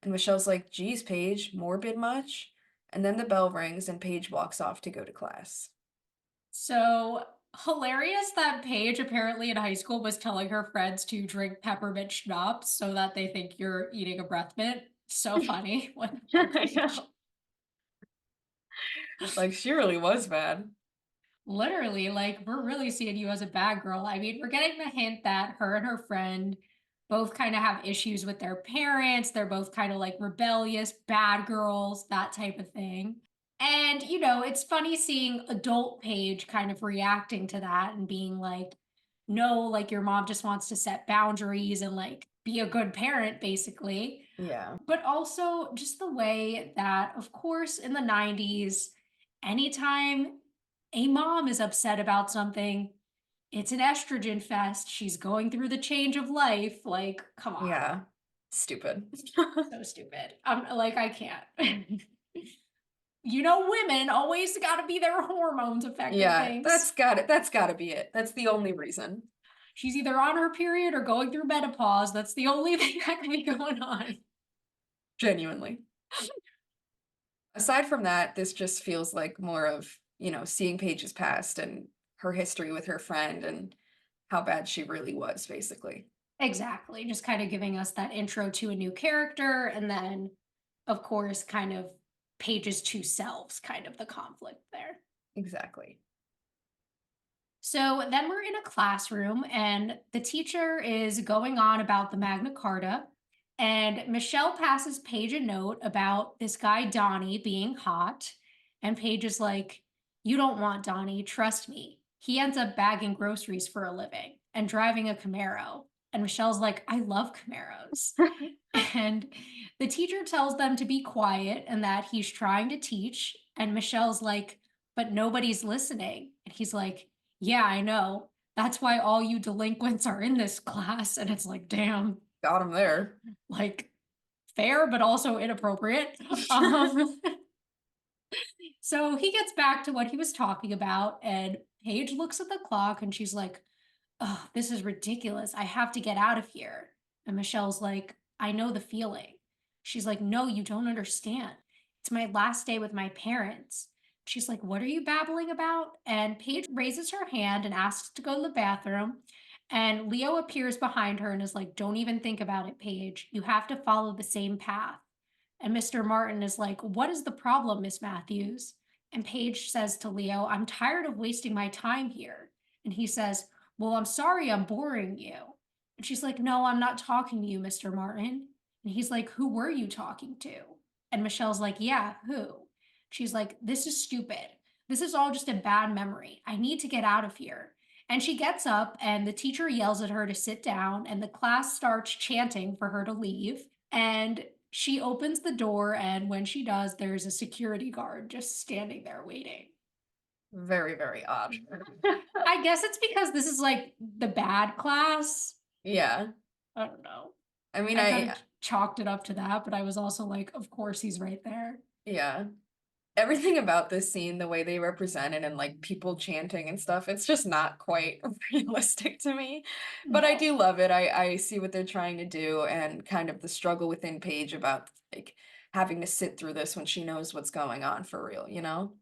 And Michelle's like, geez, Paige, morbid much? And then the bell rings and Paige walks off to go to class. So hilarious that Paige apparently in high school was telling her friends to drink peppermint schnapps so that they think you're eating a breath mint. So funny. Like, she really was bad. Literally, like, we're really seeing you as a bad girl. I mean, we're getting the hint that her and her friend both kind of have issues with their parents. They're both kind of like rebellious, bad girls, that type of thing. And, you know, it's funny seeing adult Paige kind of reacting to that and being like, no, like your mom just wants to set boundaries and like be a good parent, basically. Yeah. But also just the way that, of course, in the 90s, anytime a mom is upset about something, it's an estrogen fest. She's going through the change of life. Like, come on. Yeah. Stupid. So stupid. Like, I can't. You know, women always gotta be their hormones affecting things. That's gotta be it. That's the only reason. She's either on her period or going through menopause. That's the only thing that can be going on. Genuinely. Aside from that, this just feels like more of, you know, seeing Paige's past and her history with her friend and how bad she really was, basically. Exactly. Just kind of giving us that intro to a new character. And then, of course, kind of Paige's two selves, kind of the conflict there. Exactly. So then we're in a classroom and the teacher is going on about the Magna Carta. And Michelle passes Paige a note about this guy, Donnie, being hot. And Paige is like, you don't want Donnie, trust me. He ends up bagging groceries for a living and driving a Camaro. And Michelle's like, I love Camaros. And the teacher tells them to be quiet and that he's trying to teach. And Michelle's like, but nobody's listening. And he's like, yeah, I know. That's why all you delinquents are in this class. And it's like, damn. Got him there. Like, fair, but also inappropriate. So he gets back to what he was talking about, and Paige looks at the clock and she's like, oh, this is ridiculous. I have to get out of here. And Michelle's like, I know the feeling. She's like, no, you don't understand. It's my last day with my parents. She's like, what are you babbling about? And Paige raises her hand and asks to go to the bathroom. And Leo appears behind her and is like, don't even think about it, Paige. You have to follow the same path. And Mr. Martin is like, what is the problem, Miss Matthews? And Paige says to Leo, I'm tired of wasting my time here. And he says, well, I'm sorry I'm boring you. And she's like, no, I'm not talking to you, Mr. Martin. And he's like, who were you talking to? And Michelle's like, yeah, who? She's like, this is stupid. This is all just a bad memory. I need to get out of here. And she gets up, and the teacher yells at her to sit down, and the class starts chanting for her to leave. And she opens the door, and when she does, there's a security guard just standing there waiting. Very, very odd. I guess it's because this is like the bad class. Yeah. I don't know. I mean, I kind of chalked it up to that, but I was also like, of course he's right there. yeah. Everything about this scene, the way they represent it and like people chanting and stuff, it's just not quite realistic to me. But I No. do love it. I see what they're trying to do and kind of the struggle within Paige about like having to sit through this when she knows what's going on for real, you know?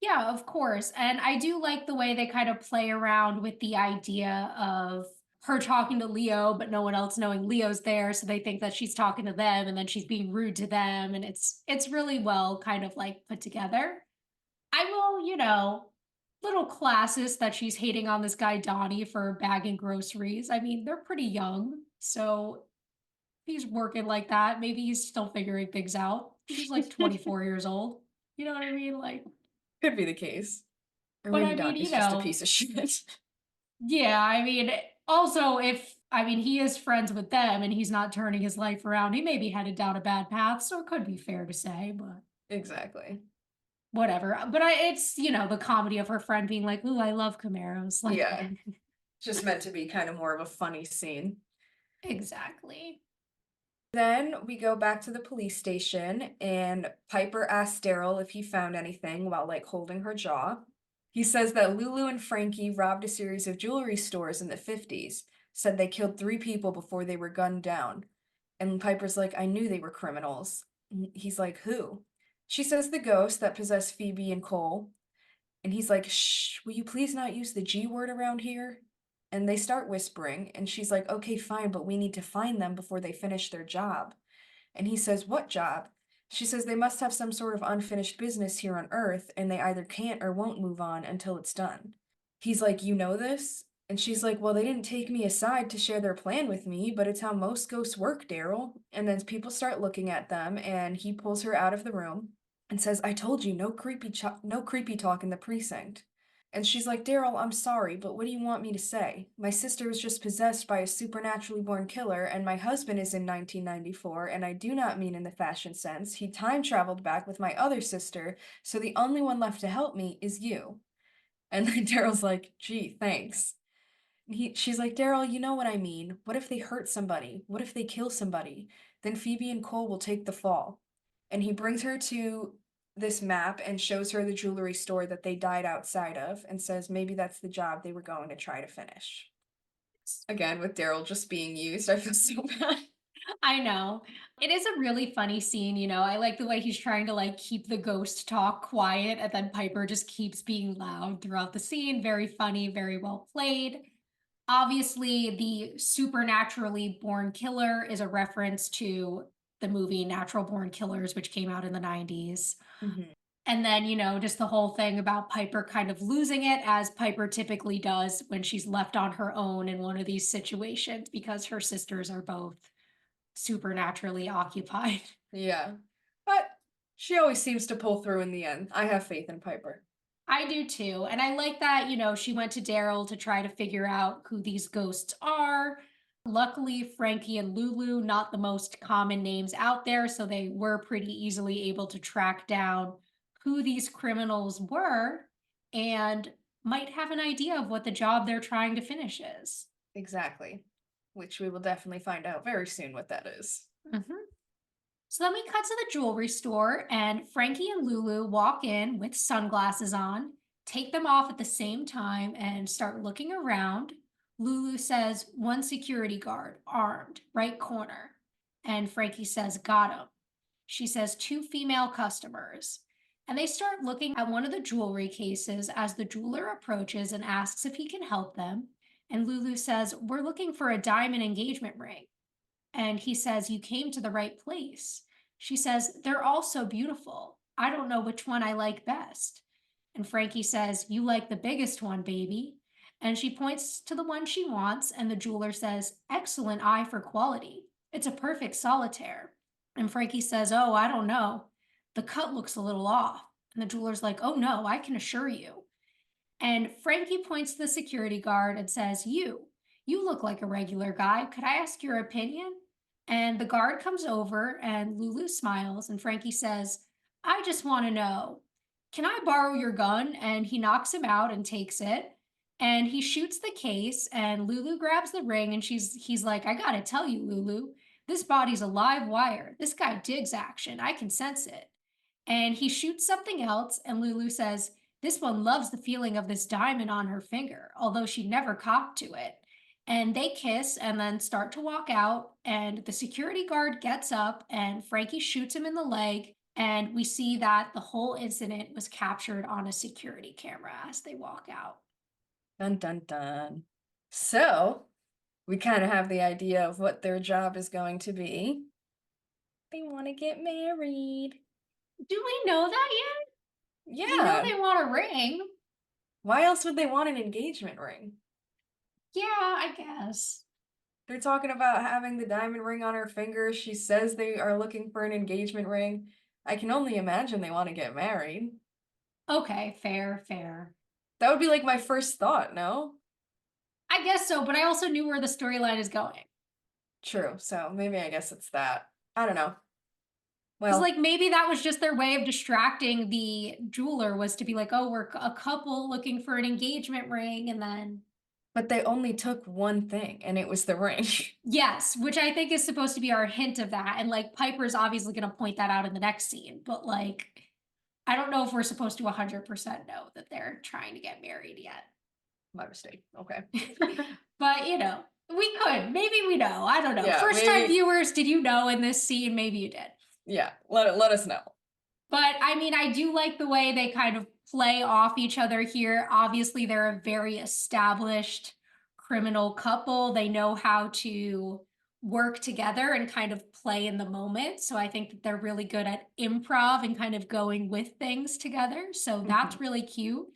Yeah, of course. And I do like the way they kind of play around with the idea of her talking to Leo, but no one else knowing Leo's there, so they think that she's talking to them and then she's being rude to them, and it's really well kind of like put together. I will, little classist that she's hating on this guy Donnie for bagging groceries. I mean, they're pretty young, so he's working like that. Maybe he's still figuring things out. He's like 24 years old. You know what I mean? Like, Could be the case. Or but maybe I mean, Donnie's just a piece of shit. yeah, I mean, also if I mean he is friends with them and he's not turning his life around, he may be headed down a bad path, so it could be fair to say, but Exactly. whatever. But it's, the comedy of her friend being like, ooh, I love Camaros. Like, Yeah. Just meant to be kind of more of a funny scene. exactly. Then we go back to the police station, and Piper asks Darryl if he found anything while like holding her jaw. He says that Lulu and Franky robbed a series of jewelry stores in the 50s, said they killed 3 people before they were gunned down. And Piper's like, I knew they were criminals. And he's like, who? She says the ghost that possessed Phoebe and Cole. And he's like, shh, will you please not use the G word around here? And they start whispering, and she's like, okay, fine, but we need to find them before they finish their job. And he says, what job? She says they must have some sort of unfinished business here on Earth, and they either can't or won't move on until it's done. He's like, you know this? And she's like, well, they didn't take me aside to share their plan with me, but it's how most ghosts work, Darryl. And then people start looking at them, and he pulls her out of the room and says, I told you, no creepy talk in the precinct. And she's like, Darryl, I'm sorry, but what do you want me to say? My sister was just possessed by a supernaturally born killer, and my husband is in 1994, and I do not mean in the fashion sense. He time traveled back with my other sister, so the only one left to help me is you. And then Darryl's like, gee, thanks. She's like, Darryl, you know what I mean. What if they hurt somebody? What if they kill somebody? Then Phoebe and Cole will take the fall. And he brings her to this map and shows her the jewelry store that they died outside of and says maybe that's the job they were going to try to finish. Again, with Darryl just being used, I feel so bad. I know. It is a really funny scene, I like the way he's trying to like keep the ghost talk quiet, and then Piper just keeps being loud throughout the scene. Very funny, very well played. Obviously, the supernaturally born killer is a reference to the movie Natural Born Killers, which came out in the 90s. Mm-hmm. And then, just the whole thing about Piper kind of losing it, as Piper typically does when she's left on her own in one of these situations, because her sisters are both supernaturally occupied. Yeah. But she always seems to pull through in the end. I have faith in Piper. I do too. And I like that, she went to Darryl to try to figure out who these ghosts are. Luckily, Franky and Lulu, not the most common names out there, so they were pretty easily able to track down who these criminals were and might have an idea of what the job they're trying to finish is. Exactly. Which we will definitely find out very soon what that is. Mm-hmm. So then we cut to the jewelry store, and Franky and Lulu walk in with sunglasses on, take them off at the same time, and start looking around. Lulu says, one security guard, armed, right corner. And Franky says, got him. She says, two female customers. And they start looking at one of the jewelry cases as the jeweler approaches and asks if he can help them. And Lulu says, we're looking for a diamond engagement ring. And he says, you came to the right place. She says, they're all so beautiful. I don't know which one I like best. And Franky says, you like the biggest one, baby. And she points to the one she wants, and the jeweler says, excellent eye for quality. It's a perfect solitaire. And Franky says, oh, I don't know. The cut looks a little off. And the jeweler's like, oh no, I can assure you. And Franky points to the security guard and says, you look like a regular guy. Could I ask your opinion? And the guard comes over and Lulu smiles and Franky says, I just want to know, can I borrow your gun? And he knocks him out and takes it. And he shoots the case and Lulu grabs the ring and he's like, I gotta tell you, Lulu, this body's a live wire. This guy digs action. I can sense it. And he shoots something else and Lulu says, this one loves the feeling of this diamond on her finger, although she never copped to it. And they kiss and then start to walk out. And the security guard gets up and Franky shoots him in the leg. And we see that the whole incident was captured on a security camera as they walk out. Dun dun dun. So we kind of have the idea of what their job is going to be. They want to get married. Do we know that yet? Yeah. We know they want a ring. Why else would they want an engagement ring? Yeah, I guess. They're talking about having the diamond ring on her finger. She says they are looking for an engagement ring. I can only imagine they want to get married. Okay, fair, fair. That would be like my first thought, no? I guess so, but I also knew where the storyline is going. True, so maybe I guess it's that. I don't know. It's Well, like maybe that was just their way of distracting the jeweler, was to be like, oh, we're a couple looking for an engagement ring, and then but they only took one thing, and it was the ring. yes, which I think is supposed to be our hint of that. And like Piper's obviously going to point that out in the next scene, but like I don't know if we're supposed to 100% know that they're trying to get married yet. My mistake. Okay. But you know, we could. Maybe we know. I don't know. Yeah, First time maybe- viewers, did you know in this scene? Maybe you did. Yeah, let us know. But I mean, I do like the way they kind of play off each other here. Obviously, they're a very established criminal couple. They know how to work together and kind of play in the moment. So I think that they're really good at improv and kind of going with things together. So that's really cute.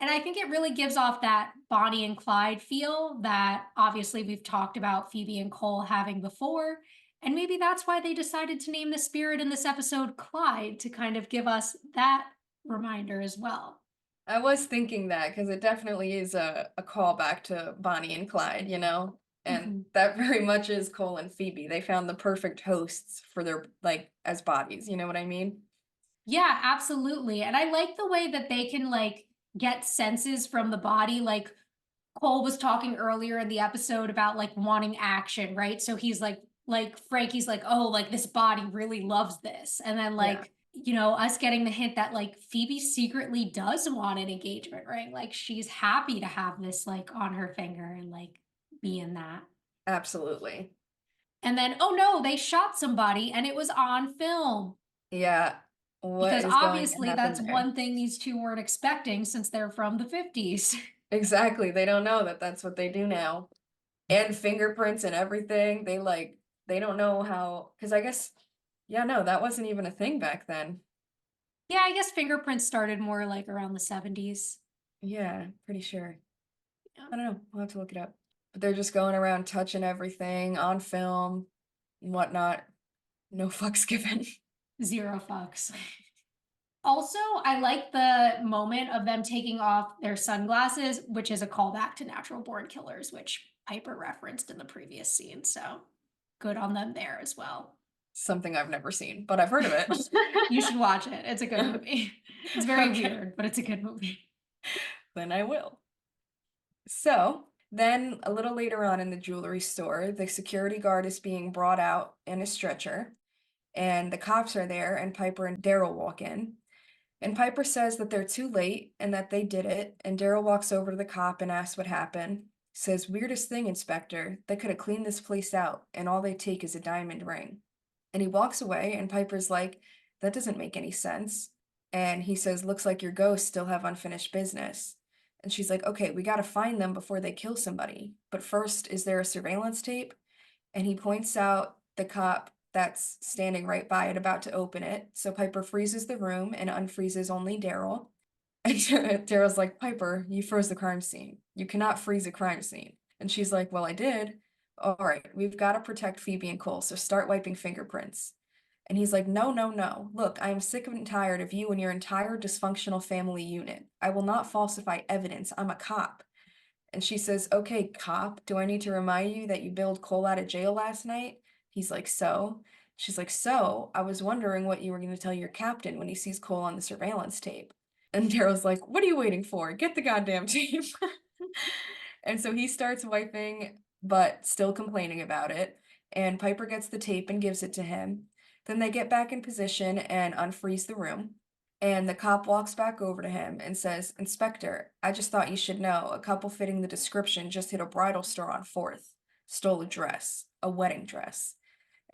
And I think it really gives off that Bonnie and Clyde feel that obviously we've talked about Phoebe and Cole having before. And maybe that's why they decided to name the spirit in this episode Clyde, to kind of give us that reminder as well. I was thinking that because it definitely is a callback to Bonnie and Clyde, you know? And that very much is Cole and Phoebe. They found the perfect hosts for their, like, as bodies, you know what I mean? Yeah, absolutely. And I like the way that they can like get senses from the body. Like Cole was talking earlier in the episode about like wanting action, right? So he's like Franky's like, oh, like this body really loves this. And then like, you know, us getting the hint that like Phoebe secretly does want an engagement ring. Like she's happy to have this like on her finger and like be in that. Absolutely. And then, oh no, they shot somebody and it was on film. Yeah. What Because is going to obviously happen that's there? one thing these two weren't expecting since they're from the 50s. Exactly. They don't know that that's what they do now. And fingerprints and everything. They don't know how, because I guess, yeah, no, that wasn't even a thing back then. Yeah, I guess fingerprints started more like around the 70s. Yeah, pretty sure. Yeah. I don't know. We'll have to look it up. But they're just going around touching everything on film and whatnot. No fucks given. Zero fucks. Also, I like the moment of them taking off their sunglasses, which is a callback to Natural Born Killers, which Piper referenced in the previous scene. So good on them there as well. Something I've never seen, but I've heard of it. You should watch it. It's a good movie. It's very Okay. weird, but it's a good movie. Then I will. So then a little later on in the jewelry store, the security guard is being brought out in a stretcher, and the cops are there, and Piper and Darryl walk in. And Piper says that they're too late and that they did it, and Darryl walks over to the cop and asks what happened. Says, weirdest thing, Inspector. They could have cleaned this place out, and all they take is a diamond ring. And he walks away, and Piper's like, that doesn't make any sense. And he says, looks like your ghosts still have unfinished business. And she's like, okay, we gotta find them before they kill somebody. But first, is there a surveillance tape? And he points out the cop that's standing right by it, about to open it. So Piper freezes the room and unfreezes only Darryl. And Daryl's like, Piper, you froze the crime scene. You cannot freeze a crime scene. And she's like, well, I did. All right, we've got to protect Phoebe and Cole, so start wiping fingerprints. And he's like, no, no, no. Look, I am sick and tired of you and your entire dysfunctional family unit. I will not falsify evidence. I'm a cop. And she says, okay, cop, do I need to remind you that you bailed Cole out of jail last night? He's like, so? She's like, so, I was wondering what you were going to tell your captain when he sees Cole on the surveillance tape. And Daryl's like, what are you waiting for? Get the goddamn tape. And so he starts wiping, but still complaining about it. And Piper gets the tape and gives it to him. Then they get back in position and unfreeze the room. And the cop walks back over to him and says, Inspector, I just thought you should know. A couple fitting the description just hit a bridal store on 4th. Stole a dress, a wedding dress.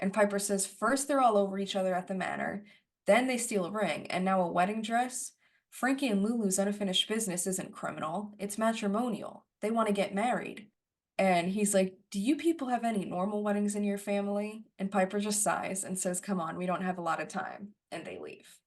And Piper says, first they're all over each other at the manor. Then they steal a ring, and now a wedding dress? Franky and Lulu's unfinished business isn't criminal. It's matrimonial. They want to get married. And he's like, do you people have any normal weddings in your family? And Piper just sighs and says, come on, we don't have a lot of time. And they leave.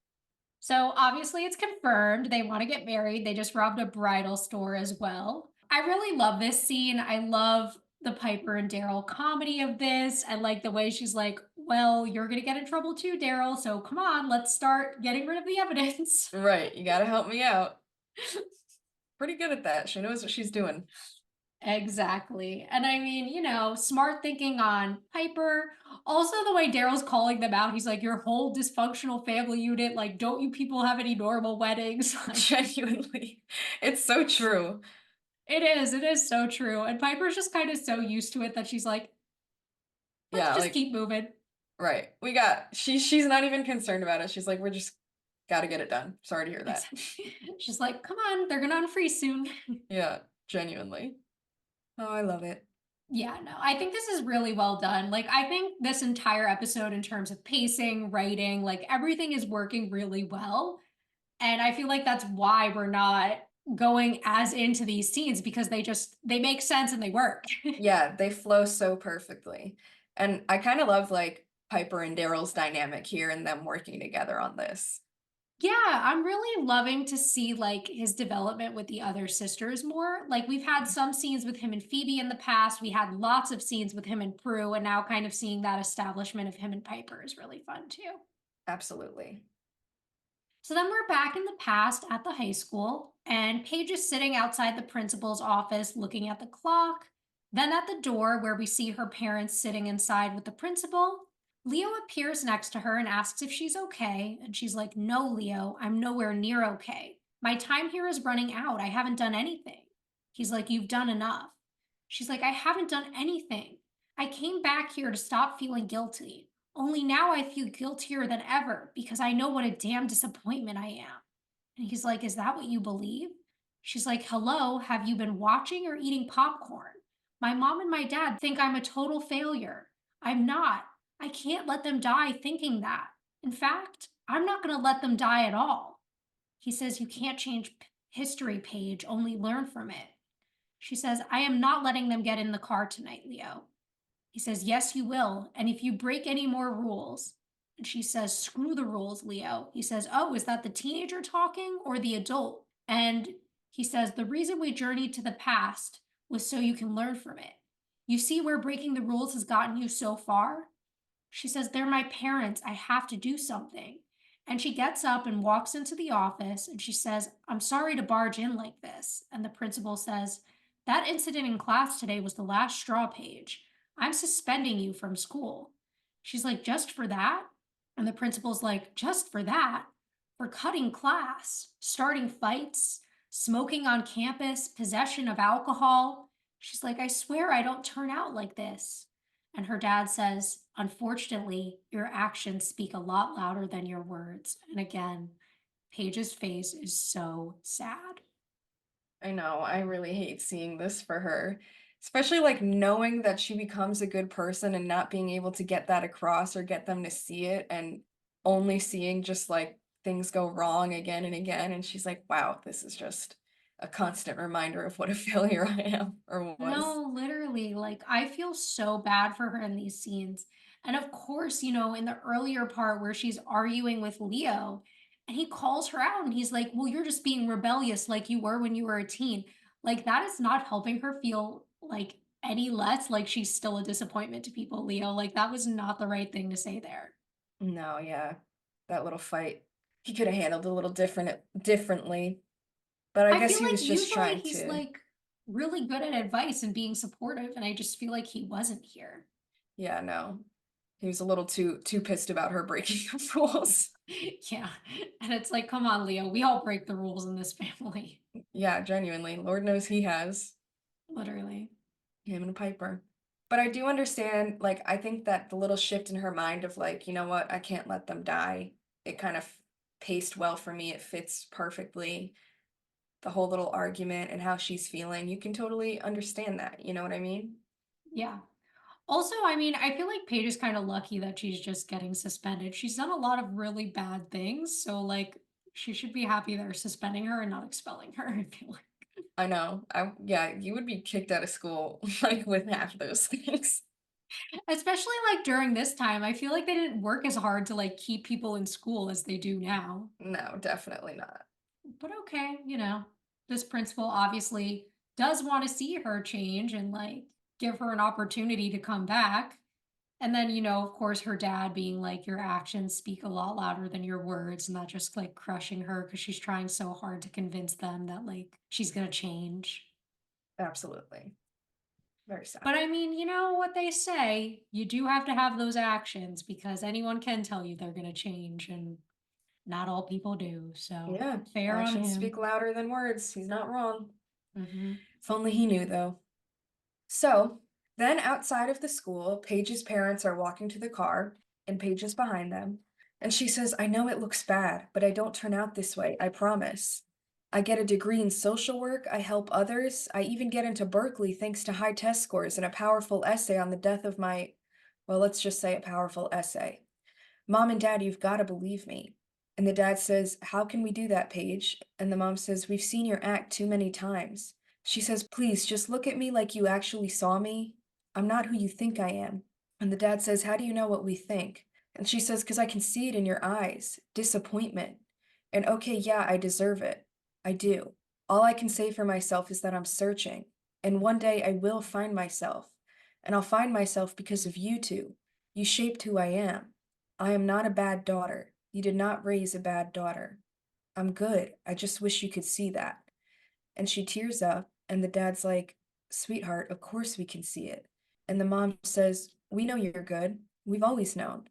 So obviously it's confirmed they want to get married. They just robbed a bridal store as well. I really love this scene. I love the Piper and Darryl comedy of this. I like the way she's like, well, you're going to get in trouble too, Darryl. So come on, let's start getting rid of the evidence. Right, you gotta help me out. Pretty good at that. She knows what she's doing. Exactly. And I mean, smart thinking on Piper. Also, the way Daryl's calling them out, he's like, your whole dysfunctional family unit, like, don't you people have any normal weddings? Genuinely. It's so true. It is so true. And Piper's just kind of so used to it that she's like, let's Yeah, just like, keep moving. right. She's not even concerned about it. She's like, we're just gotta get it done. Sorry to hear that. She's like, come on, they're gonna unfreeze soon. Yeah, genuinely. Oh, I love it. Yeah, no, I think this is really well done. Like, I think this entire episode, in terms of pacing, writing, like, everything is working really well. And I feel like that's why we're not going as into these scenes, because they make sense and they work. Yeah, they flow so perfectly. And I kind of love like Piper and Daryl's dynamic here and them working together on this. Yeah, I'm really loving to see like his development with the other sisters more. Like we've had some scenes with him and Phoebe in the past. We had lots of scenes with him and Prue, and now kind of seeing that establishment of him and Piper is really fun too. Absolutely. So then we're back in the past at the high school, and Paige is sitting outside the principal's office looking at the clock. Then at the door, where we see her parents sitting inside with the principal, Leo appears next to her and asks if she's okay. And she's like, no, Leo, I'm nowhere near okay. My time here is running out. I haven't done anything. He's like, you've done enough. She's like, I haven't done anything. I came back here to stop feeling guilty. Only now I feel guiltier than ever because I know what a damn disappointment I am. And he's like, is that what you believe? She's like, hello, have you been watching or eating popcorn? My mom and my dad think I'm a total failure. I'm not. I can't let them die thinking that. In fact, I'm not going to let them die at all. He says, you can't change history, Paige, only learn from it. She says, I am not letting them get in the car tonight, Leo. He says, yes, you will. And if you break any more rules. And she says, screw the rules, Leo. He says, oh, is that the teenager talking or the adult? And he says, the reason we journeyed to the past was so you can learn from it. You see where breaking the rules has gotten you so far? She says, they're my parents. I have to do something. And she gets up and walks into the office and she says, I'm sorry to barge in like this. And the principal says, that incident in class today was the last straw, Paige. I'm suspending you from school. She's like, just for that? And the principal's like, just for that? For cutting class, starting fights, smoking on campus, possession of alcohol. She's like, I swear I don't turn out like this. And her dad says, unfortunately, your actions speak a lot louder than your words. And again, Paige's face is so sad. I know, I really hate seeing this for her. Especially like knowing that she becomes a good person and not being able to get that across or get them to see it and only seeing just like things go wrong again and again. And she's like, wow, this is just a constant reminder of what a failure I am or was. No, literally, like I feel so bad for her in these scenes. And of course, in the earlier part where she's arguing with Leo and he calls her out and he's like, well, you're just being rebellious like you were when you were a teen. Like that is not helping her feel like any less like she's still a disappointment to people, Leo. Like that was not the right thing to say there. No, yeah. That little fight. He could have handled it a little differently. But I I guess feel he like was just usually trying he's to. like really good at advice and being supportive, and I just feel like he wasn't here. Yeah, no. He was a little too pissed about her breaking the rules. Yeah. And it's like, come on, Leo, we all break the rules in this family. Yeah, genuinely. Lord knows he has. Literally. Him and Piper. But I do understand, like, I think that the little shift in her mind of like, you know what, I can't let them die. It kind of paced well for me. It fits perfectly. The whole little argument and how she's feeling. You can totally understand that. You know what I mean? Yeah. Also, I mean, I feel like Paige is kind of lucky that she's just getting suspended. She's done a lot of really bad things, so like she should be happy they're suspending her and not expelling her, I feel like. I know. Yeah, you would be kicked out of school like with half those things. Especially like during this time, I feel like they didn't work as hard to like keep people in school as they do now. No, definitely not. But okay, this principal obviously does want to see her change and like give her an opportunity to come back. And then, of course, her dad being like, your actions speak a lot louder than your words, and that just like crushing her because she's trying so hard to convince them that like she's gonna change. Absolutely. Very sad. But I mean, you know what they say, you do have to have those actions because anyone can tell you they're gonna change, and not all people do. So Yeah, fair on actions him. speak louder than words. He's not wrong. Hmm. If only he knew, though. So, then outside of the school, Paige's parents are walking to the car, and Paige is behind them. And she says, I know it looks bad, but I don't turn out this way, I promise. I get a degree in social work, I help others, I even get into Berkeley thanks to high test scores and a powerful essay on the death of my, well, let's just say a powerful essay. Mom and Dad, you've got to believe me. And the dad says, how can we do that, Paige? And the mom says, we've seen your act too many times. She says, please, just look at me like you actually saw me. I'm not who you think I am. And the dad says, how do you know what we think? And she says, because I can see it in your eyes. Disappointment. And okay, yeah, I deserve it. I do. All I can say for myself is that I'm searching. And one day I will find myself. And I'll find myself because of you two. You shaped who I am. I am not a bad daughter. You did not raise a bad daughter. I'm good. I just wish you could see that. And she tears up, and the dad's like, sweetheart, of course we can see it. And the mom says, we know you're good. We've always known.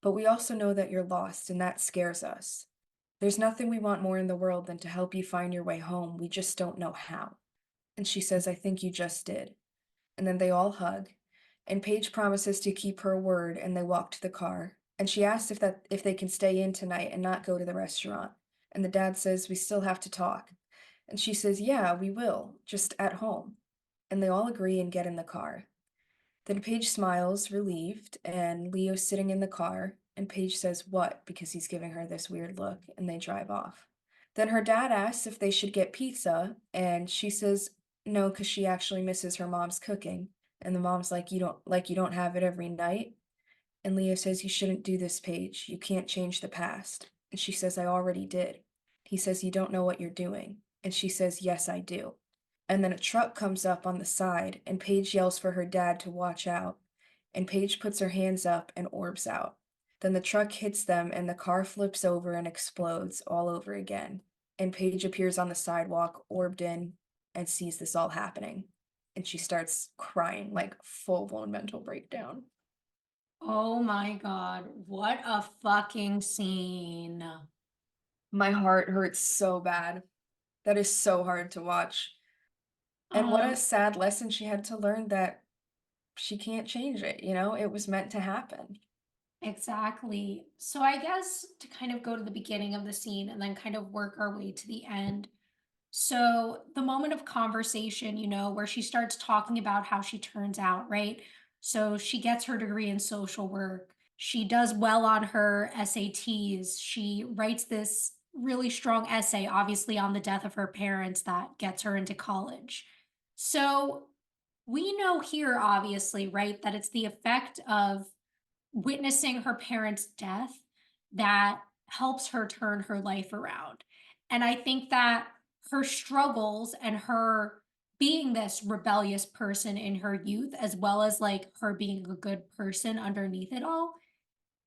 But we also know that you're lost, and that scares us. There's nothing we want more in the world than to help you find your way home. We just don't know how. And she says, I think you just did. And then they all hug, and Paige promises to keep her word, and they walk to the car. And she asks if they can stay in tonight and not go to the restaurant. And the dad says, we still have to talk. And she says, yeah, we will, just at home. And they all agree and get in the car. Then Paige smiles, relieved, and Leo's sitting in the car, and Paige says, what? Because he's giving her this weird look, and they drive off. Then her dad asks if they should get pizza, and she says no, because she actually misses her mom's cooking. And the mom's like, you don't have it every night? And Leo says, you shouldn't do this, Paige. You can't change the past. And she says, I already did. He says, you don't know what you're doing. And she says, yes, I do. And then a truck comes up on the side, and Paige yells for her dad to watch out. And Paige puts her hands up and orbs out. Then the truck hits them, and the car flips over and explodes all over again. And Paige appears on the sidewalk, orbed in, and sees this all happening. And she starts crying, like full-blown mental breakdown. Oh my God, what a fucking scene. My heart hurts so bad. That is so hard to watch. And what a Um, sad lesson she had to learn that she can't change it, it was meant to happen. exactly. So I guess to kind of go to the beginning of the scene and then kind of work our way to the end. So the moment of conversation, where she starts talking about how she turns out, right? So she gets her degree in social work. She does well on her SATs. She writes this really strong essay, obviously, on the death of her parents that gets her into college. So we know here, obviously, right, that it's the effect of witnessing her parents' death that helps her turn her life around. And I think that her struggles and her being this rebellious person in her youth, as well as like her being a good person underneath it all,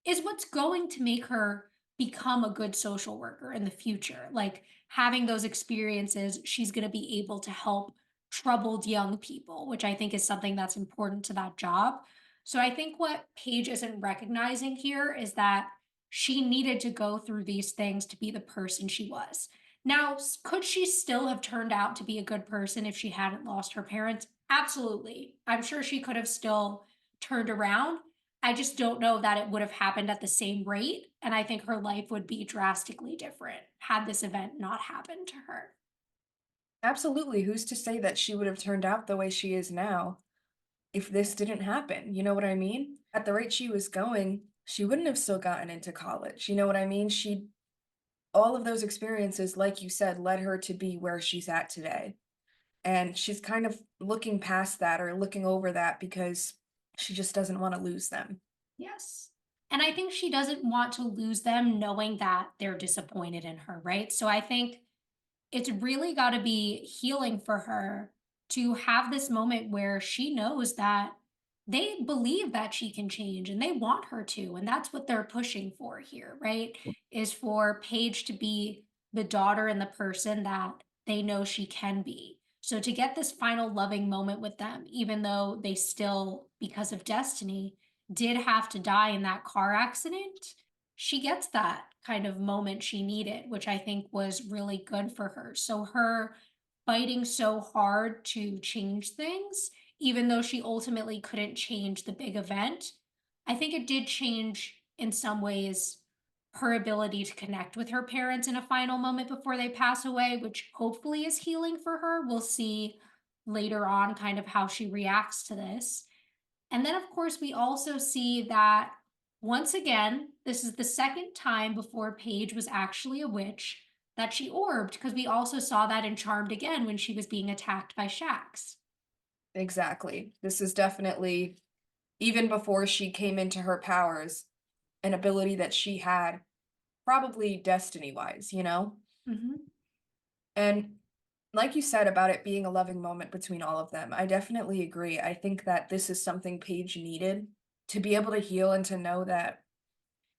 is what's going to make her become a good social worker in the future. Like having those experiences, she's going to be able to help troubled young people, which I think is something that's important to that job. So I think what Paige isn't recognizing here is that she needed to go through these things to be the person she was. Now, could she still have turned out to be a good person if she hadn't lost her parents? Absolutely. I'm sure she could have still turned around. I just don't know that it would have happened at the same rate, and I think her life would be drastically different had this event not happened to her. Absolutely. Who's to say that she would have turned out the way she is now if this didn't happen? You know what I mean? At the rate she was going, she wouldn't have still gotten into college. You know what I mean? All of those experiences, like you said, led her to be where she's at today. And she's kind of looking past that or looking over that because she just doesn't want to lose them. Yes. And I think she doesn't want to lose them knowing that they're disappointed in her, right? So I think it's really got to be healing for her to have this moment where she knows that they believe that she can change and they want her to. And that's what they're pushing for here, right? Is for Paige to be the daughter and the person that they know she can be. So to get this final loving moment with them, even though they still, because of destiny, did have to die in that car accident, she gets that kind of moment she needed, which I think was really good for her. So her fighting so hard to change things, even though she ultimately couldn't change the big event, I think it did change in some ways her ability to connect with her parents in a final moment before they pass away, which hopefully is healing for her. We'll see later on kind of how she reacts to this. And then, of course, we also see that once again, this is the second time before Paige was actually a witch that she orbed, because we also saw that in Charmed again when she was being attacked by Shax. Exactly. This is definitely, even before she came into her powers, an ability that she had, probably destiny wise, you know? Hmm. And like you said about it being a loving moment between all of them, I definitely agree. I think that this is something Paige needed to be able to heal and to know that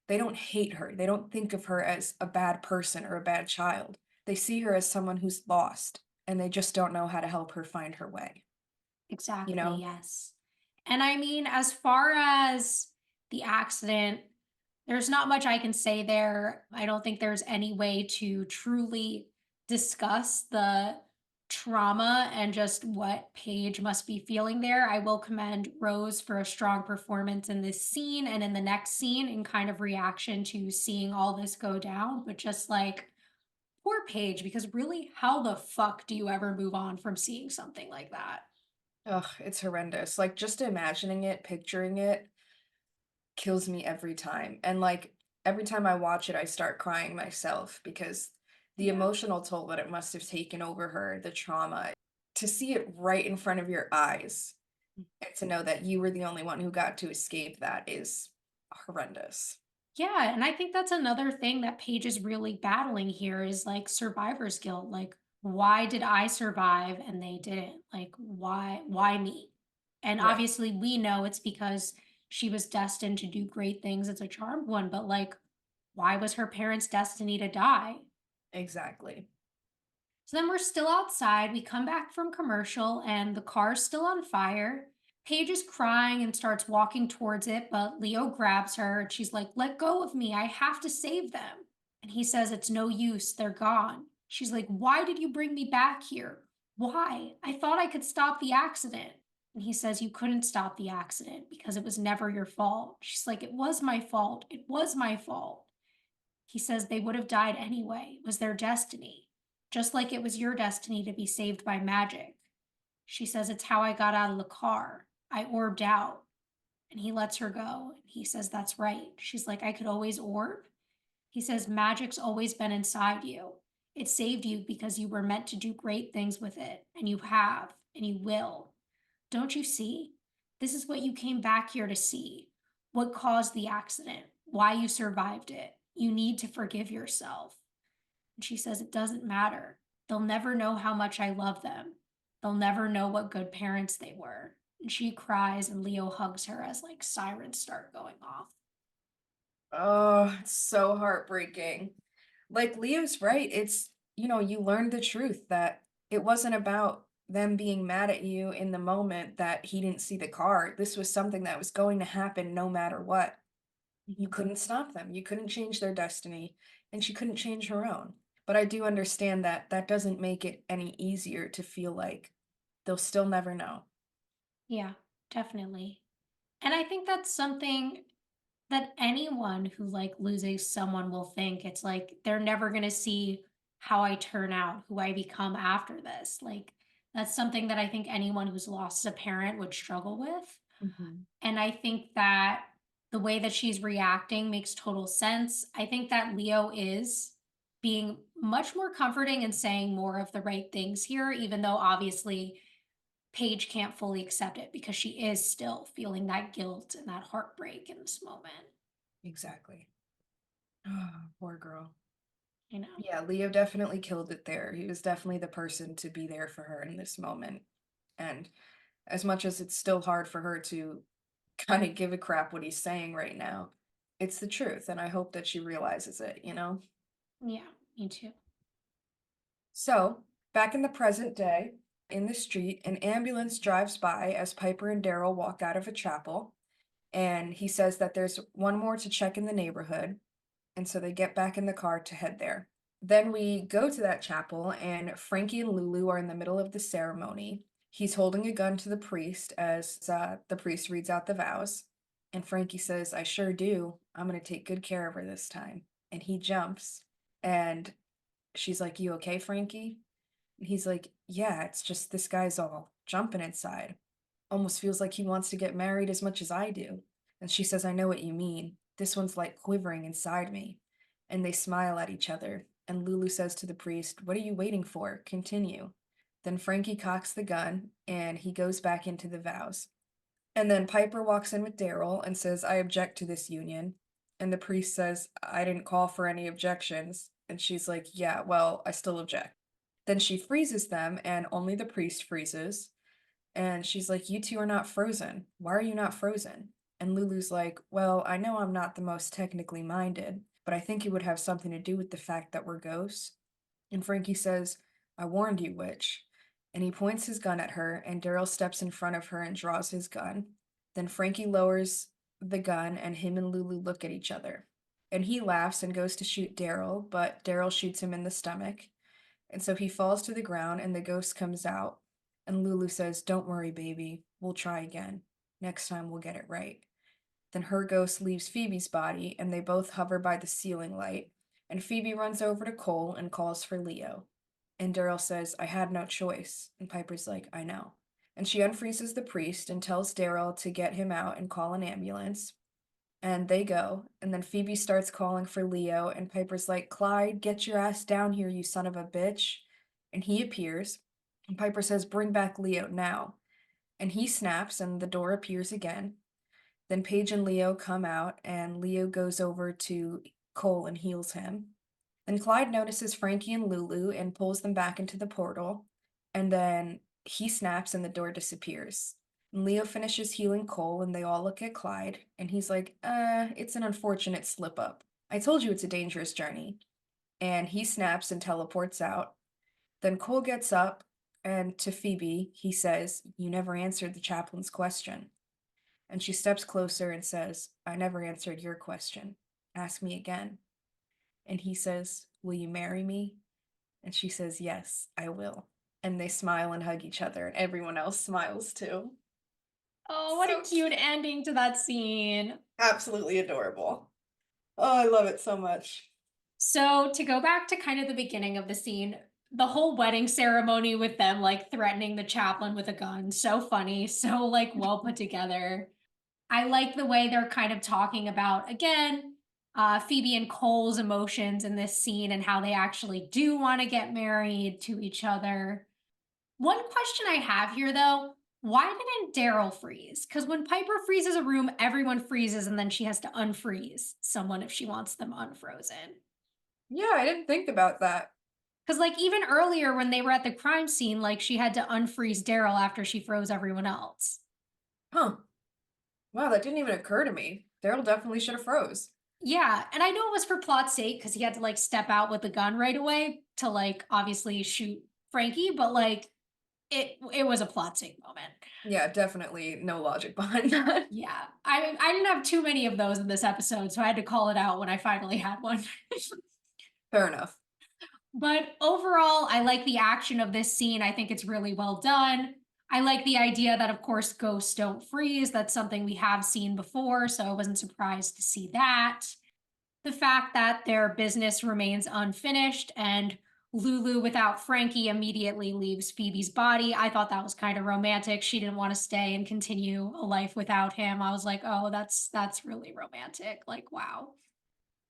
they don't hate her. They don't think of her as a bad person or a bad child. They see her as someone who's lost and they just don't know how to help her find her way, you Exactly, know? yes. And I mean, as far as the accident, there's not much I can say there. I don't think there's any way to truly discuss the trauma and just what Paige must be feeling there. I will commend Rose for a strong performance in this scene and in the next scene in kind of reaction to seeing all this go down. But just like poor Paige, because really, how the fuck do you ever move on from seeing something like that? Ugh, it's horrendous. Like just imagining it, picturing it kills me every time. And like every time I watch it, I start crying myself because the Yeah. emotional toll that it must have taken over her, the trauma, to see it right in front of your eyes and to know that you were the only one who got to escape that is horrendous. Yeah, and I think that's another thing that Paige is really battling here is like survivor's guilt. Like, why did I survive and they didn't? Like, why me? And Right. obviously we know it's because she was destined to do great things as a charmed one, but like, why was her parents' destiny to die? Exactly. So then we're still outside. We come back from commercial and the car's still on fire. Paige is crying and starts walking towards it, but Leo grabs her and she's like, "Let go of me. I have to save them." And he says, "It's no use. They're gone." She's like, "Why did you bring me back here? Why? I thought I could stop the accident." And he says, "You couldn't stop the accident because it was never your fault." She's like, "It was my fault. It was my fault." He says, "They would have died anyway. It was their destiny." just like it was your destiny to be saved by magic. She says, it's how I got out of the car. I orbed out. And he lets her go. He says, that's right. She's like, I could always orb. He says, magic's always been inside you. It saved you because you were meant to do great things with it. And you have, and you will. Don't you see? This is what you came back here to see. What caused the accident, why you survived it. You need to forgive yourself. And she says, it doesn't matter. They'll never know how much I love them. They'll never know what good parents they were. And she cries, and Leo hugs her as like sirens start going off. Oh, it's so heartbreaking. Like Leo's right. It's, you learned the truth that it wasn't about them being mad at you in the moment that he didn't see the car. This was something that was going to happen no matter what. You couldn't stop them. You couldn't change their destiny, and she couldn't change her own. But I do understand that that doesn't make it any easier to feel like they'll still never know. Yeah, definitely. And I think that's something that anyone who like loses someone will think. It's like they're never going to see how I turn out, who I become after this. Like that's something that I think anyone who's lost a parent would struggle with. Mhm. And I think that the way that she's reacting makes total sense. I think that Leo is being much more comforting and saying more of the right things here, even though obviously Paige can't fully accept it because she is still feeling that guilt and that heartbreak in this moment. Exactly. Oh, poor girl. You know? Yeah, Leo definitely killed it there. He was definitely the person to be there for her in this moment. And as much as it's still hard for her to kind of give a crap what he's saying right now, it's the truth. And I hope that she realizes it? Yeah, me too. So, back in the present day, in the street, an ambulance drives by as Piper and Darryl walk out of a chapel. And he says that there's one more to check in the neighborhood. And so they get back in the car to head there. Then we go to that chapel, and Franky and Lulu are in the middle of the ceremony. He's holding a gun to the priest as the priest reads out the vows. And Franky says, I sure do. I'm going to take good care of her this time. And he jumps. And she's like, you okay, Franky? And he's like, yeah, it's just this guy's all jumping inside. Almost feels like he wants to get married as much as I do. And she says, I know what you mean. This one's like quivering inside me. And they smile at each other. And Lulu says to the priest, what are you waiting for? Continue. Then Franky cocks the gun and he goes back into the vows. And then Piper walks in with Darryl and says, I object to this union. And the priest says, I didn't call for any objections. And she's like, yeah, well, I still object. Then she freezes them, and only the priest freezes. And she's like, you two are not frozen. Why are you not frozen? And Lulu's like, well, I know I'm not the most technically minded, but I think it would have something to do with the fact that we're ghosts. And Franky says, I warned you, witch. And he points his gun at her, and Darryl steps in front of her and draws his gun. Then Franky lowers the gun, and him and Lulu look at each other. And he laughs and goes to shoot Darryl, but Darryl shoots him in the stomach. And so he falls to the ground, and the ghost comes out. And Lulu says, don't worry, baby. We'll try again. Next time we'll get it right. Then her ghost leaves Phoebe's body, and they both hover by the ceiling light. And Phoebe runs over to Cole and calls for Leo. And Darryl says, I had no choice. And Piper's like, I know. And she unfreezes the priest and tells Darryl to get him out and call an ambulance. And they go. And then Phoebe starts calling for Leo, and Piper's like, Clyde, get your ass down here, you son of a bitch. And he appears. And Piper says, bring back Leo now. And he snaps, and the door appears again. Then Paige and Leo come out, and Leo goes over to Cole and heals him. Then Clyde notices Franky and Lulu and pulls them back into the portal. And then he snaps, and the door disappears. And Leo finishes healing Cole, and they all look at Clyde, and he's like, it's an unfortunate slip up. I told you it's a dangerous journey. And he snaps and teleports out. Then Cole gets up, and to Phoebe, he says, you never answered the chaplain's question. And she steps closer and says, I never answered your question. Ask me again. And he says, will you marry me? And she says, yes, I will. And they smile and hug each other, and everyone else smiles too. Oh, what So a cute ending to that scene. Absolutely adorable. Oh, I love it so much. So, to go back to kind of the beginning of the scene, the whole wedding ceremony with them like threatening the chaplain with a gun. So funny, so like well put together. I like the way they're kind of talking about, again, Phoebe and Cole's emotions in this scene and how they actually do want to get married to each other. One question I have here, though, why didn't Darryl freeze? Because when Piper freezes a room, everyone freezes and then she has to unfreeze someone if she wants them unfrozen. Yeah, I didn't think about that. Because, like, even earlier when they were at the crime scene, like, she had to unfreeze Darryl after she froze everyone else. Huh. Wow, that didn't even occur to me. Daryl definitely should have froze. Yeah, and I know it was for plot's sake because he had to like step out with the gun right away to like obviously shoot Frankie, but like it was a plot sake moment. Yeah, definitely no logic behind that. Yeah, I didn't have too many of those in this episode, so I had to call it out when I finally had one. Fair enough. But overall, I like the action of this scene. I think it's really well done. I like the idea that, of course, ghosts don't freeze. That's something we have seen before, so I wasn't surprised to see that. The fact that their business remains unfinished and Lulu, without Frankie, immediately leaves Phoebe's body. I thought that was kind of romantic. She didn't want to stay and continue a life without him. I was like, oh, that's really romantic. Like, wow.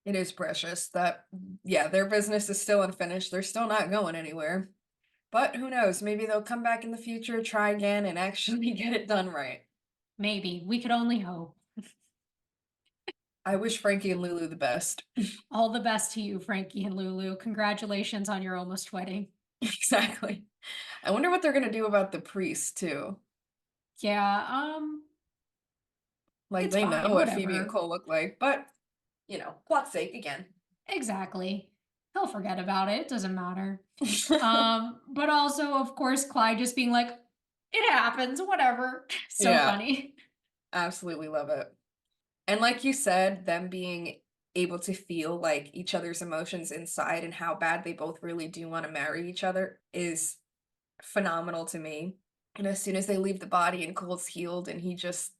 It is precious that, yeah, their business is still unfinished. They're still not going anywhere. But who knows? Maybe they'll come back in the future, try again, and actually get it done right. Maybe. We could only hope. I wish Frankie and Lulu the best. All the best to you, Frankie and Lulu. Congratulations on your almost wedding. Exactly. I wonder what they're gonna do about the priest too. Yeah, Like it's they fine, know what Phoebe and whatever. Cole look like, but plot's sake again. Exactly. He'll forget about it. It doesn't matter. But also, of course, Clyde just being like, it happens, whatever. So Yeah, funny. absolutely love it. And like you said, them being able to feel like each other's emotions inside and how bad they both really do want to marry each other is phenomenal to me. And as soon as they leave the body and Cole's healed and he just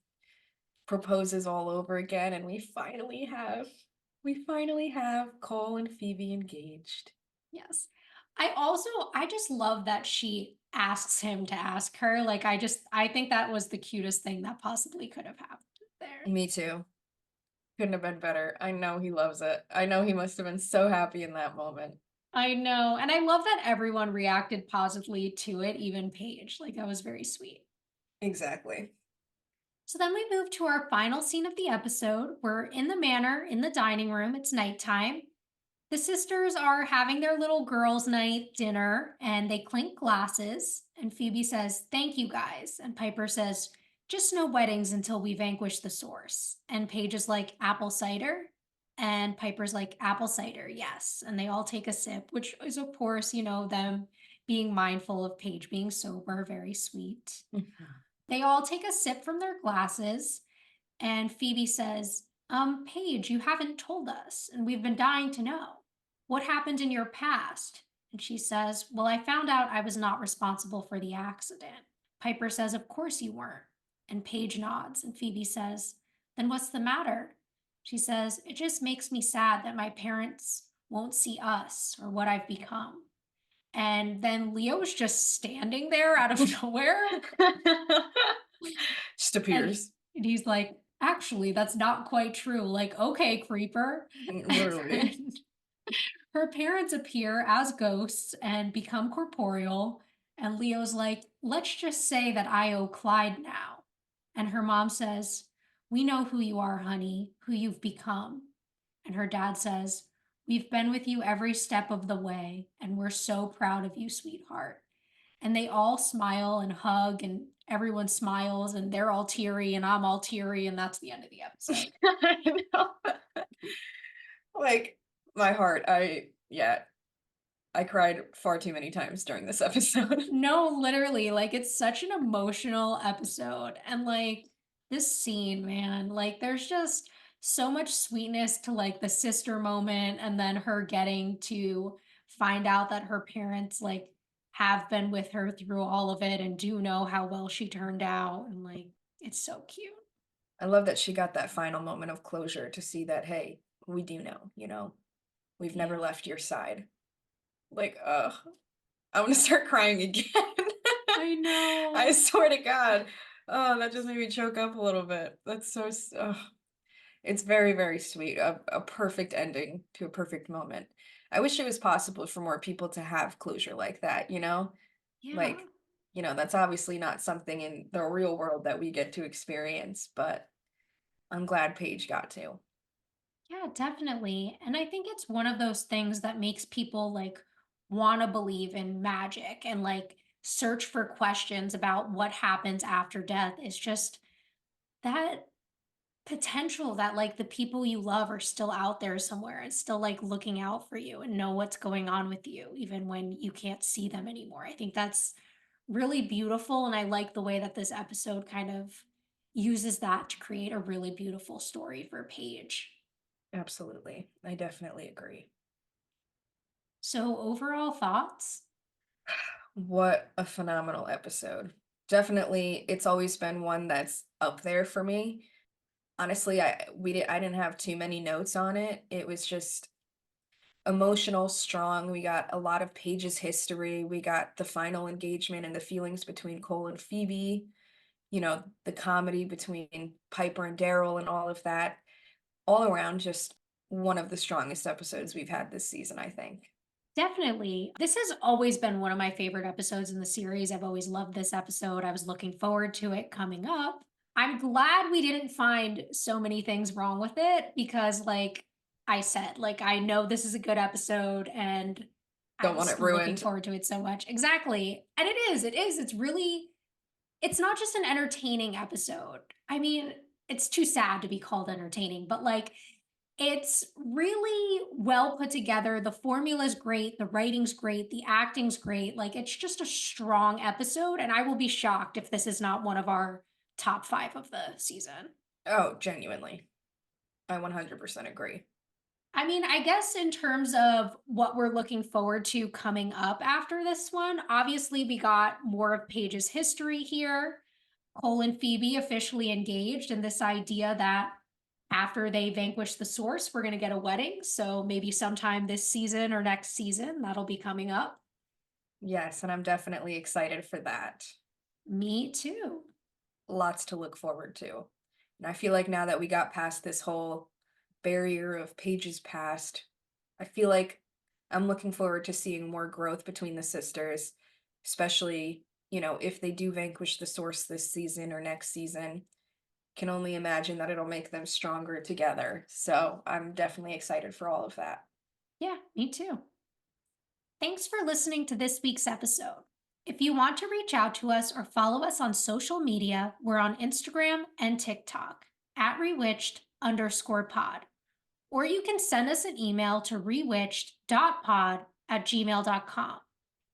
proposes all over again and we finally have Cole and Phoebe engaged. Yes. I just love that she asks him to ask her. Like, I think that was the cutest thing that possibly could have happened there. Me too. Couldn't have been better. I know he loves it. I know he must have been so happy in that moment. I know. And I love that everyone reacted positively to it, even Paige. Like, that was very sweet. Exactly. So then we move to our final scene of the episode. We're in the manor, in the dining room. It's nighttime. The sisters are having their little girls' night dinner and they clink glasses. And Phoebe says, "Thank you guys." And Piper says, "Just no weddings until we vanquish the source." And Paige is like, "Apple cider?" And Piper's like, "Apple cider, yes." And they all take a sip, which is, of course, them being mindful of Paige being sober, very sweet. They all take a sip from their glasses. And Phoebe says, Paige, you haven't told us, and we've been dying to know. What happened in your past?" And she says, "Well, I found out I was not responsible for the accident." Piper says, "Of course you weren't." And Paige nods, and Phoebe says, "Then what's the matter?" She says, "It just makes me sad that my parents won't see us or what I've become." And then Leo's just standing there out of nowhere. Just And appears. he's like, "Actually, that's not quite true." Like, okay, creeper. Literally. And her parents appear as ghosts and become corporeal. And Leo's like, "Let's just say that I owe Clyde now." And her mom says, "We know who you are, honey, who you've become." And her dad says, "We've been with you every step of the way, and we're so proud of you, sweetheart." And they all smile and hug, and everyone smiles, and they're all teary, and I'm all teary, and that's the end of the episode. I know. Like my heart, I cried far too many times during this episode. No, literally, like it's such an emotional episode. And like this scene, man, like there's just so much sweetness to like the sister moment and then her getting to find out that her parents like have been with her through all of it and do know how well she turned out. And like it's so cute. I love that she got that final moment of closure to see that, hey, we do know, we've never Yeah. left your side. Like, ugh. I'm gonna start crying again. I know. I swear to God. Oh, that just made me choke up a little bit. That's so, it's very, very sweet. A perfect ending to a perfect moment. I wish it was possible for more people to have closure like that, you know? Yeah. Like, that's obviously not something in the real world that we get to experience, but I'm glad Paige got to. Yeah, definitely. And I think it's one of those things that makes people like want to believe in magic and like search for questions about what happens after death. Is just that potential that like the people you love are still out there somewhere and still like looking out for you and know what's going on with you even when you can't see them anymore. I think that's really beautiful, and I like the way that this episode kind of uses that to create a really beautiful story for Paige. Absolutely. I definitely agree. So overall thoughts? What a phenomenal episode. Definitely, it's always been one that's up there for me. Honestly, I didn't have too many notes on it. It was just emotional, strong. We got a lot of Paige's history. We got the final engagement and the feelings between Cole and Phoebe, the comedy between Piper and Darryl and all of that. All around, just one of the strongest episodes we've had this season, I think. Definitely. This has always been one of my favorite episodes in the series. I've always loved this episode. I was looking forward to it coming up. I'm glad we didn't find so many things wrong with it because, like I said, like I know this is a good episode and Don't I'm want it still looking ruined. forward to it so much. Exactly. And it is. It's really, it's not just an entertaining episode. I mean, it's too sad to be called entertaining, but like it's really well put together. The formula's great, the writing's great, the acting's great. Like it's just a strong episode, and I will be shocked if this is not one of our top 5 of the season. Oh, genuinely. I 100% agree. I mean, I guess in terms of what we're looking forward to coming up after this one, obviously we got more of Paige's history here. Cole and Phoebe officially engaged, and this idea that after they vanquish the source, we're going to get a wedding. So maybe sometime this season or next season, that'll be coming up. Yes, and I'm definitely excited for that. Me too. Lots to look forward to. And I feel like now that we got past this whole barrier of Paige's past, I feel like I'm looking forward to seeing more growth between the sisters, especially, if they do vanquish the source this season or next season. Can only imagine that it'll make them stronger together. So I'm definitely excited for all of that. Yeah, me too. Thanks for listening to this week's episode. If you want to reach out to us or follow us on social media, we're on Instagram and TikTok at rewitched_pod. Or you can send us an email to rewitched.pod@gmail.com.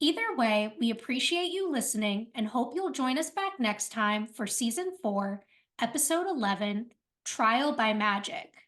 Either way, we appreciate you listening and hope you'll join us back next time for season 4, episode 11, Trial by Magic.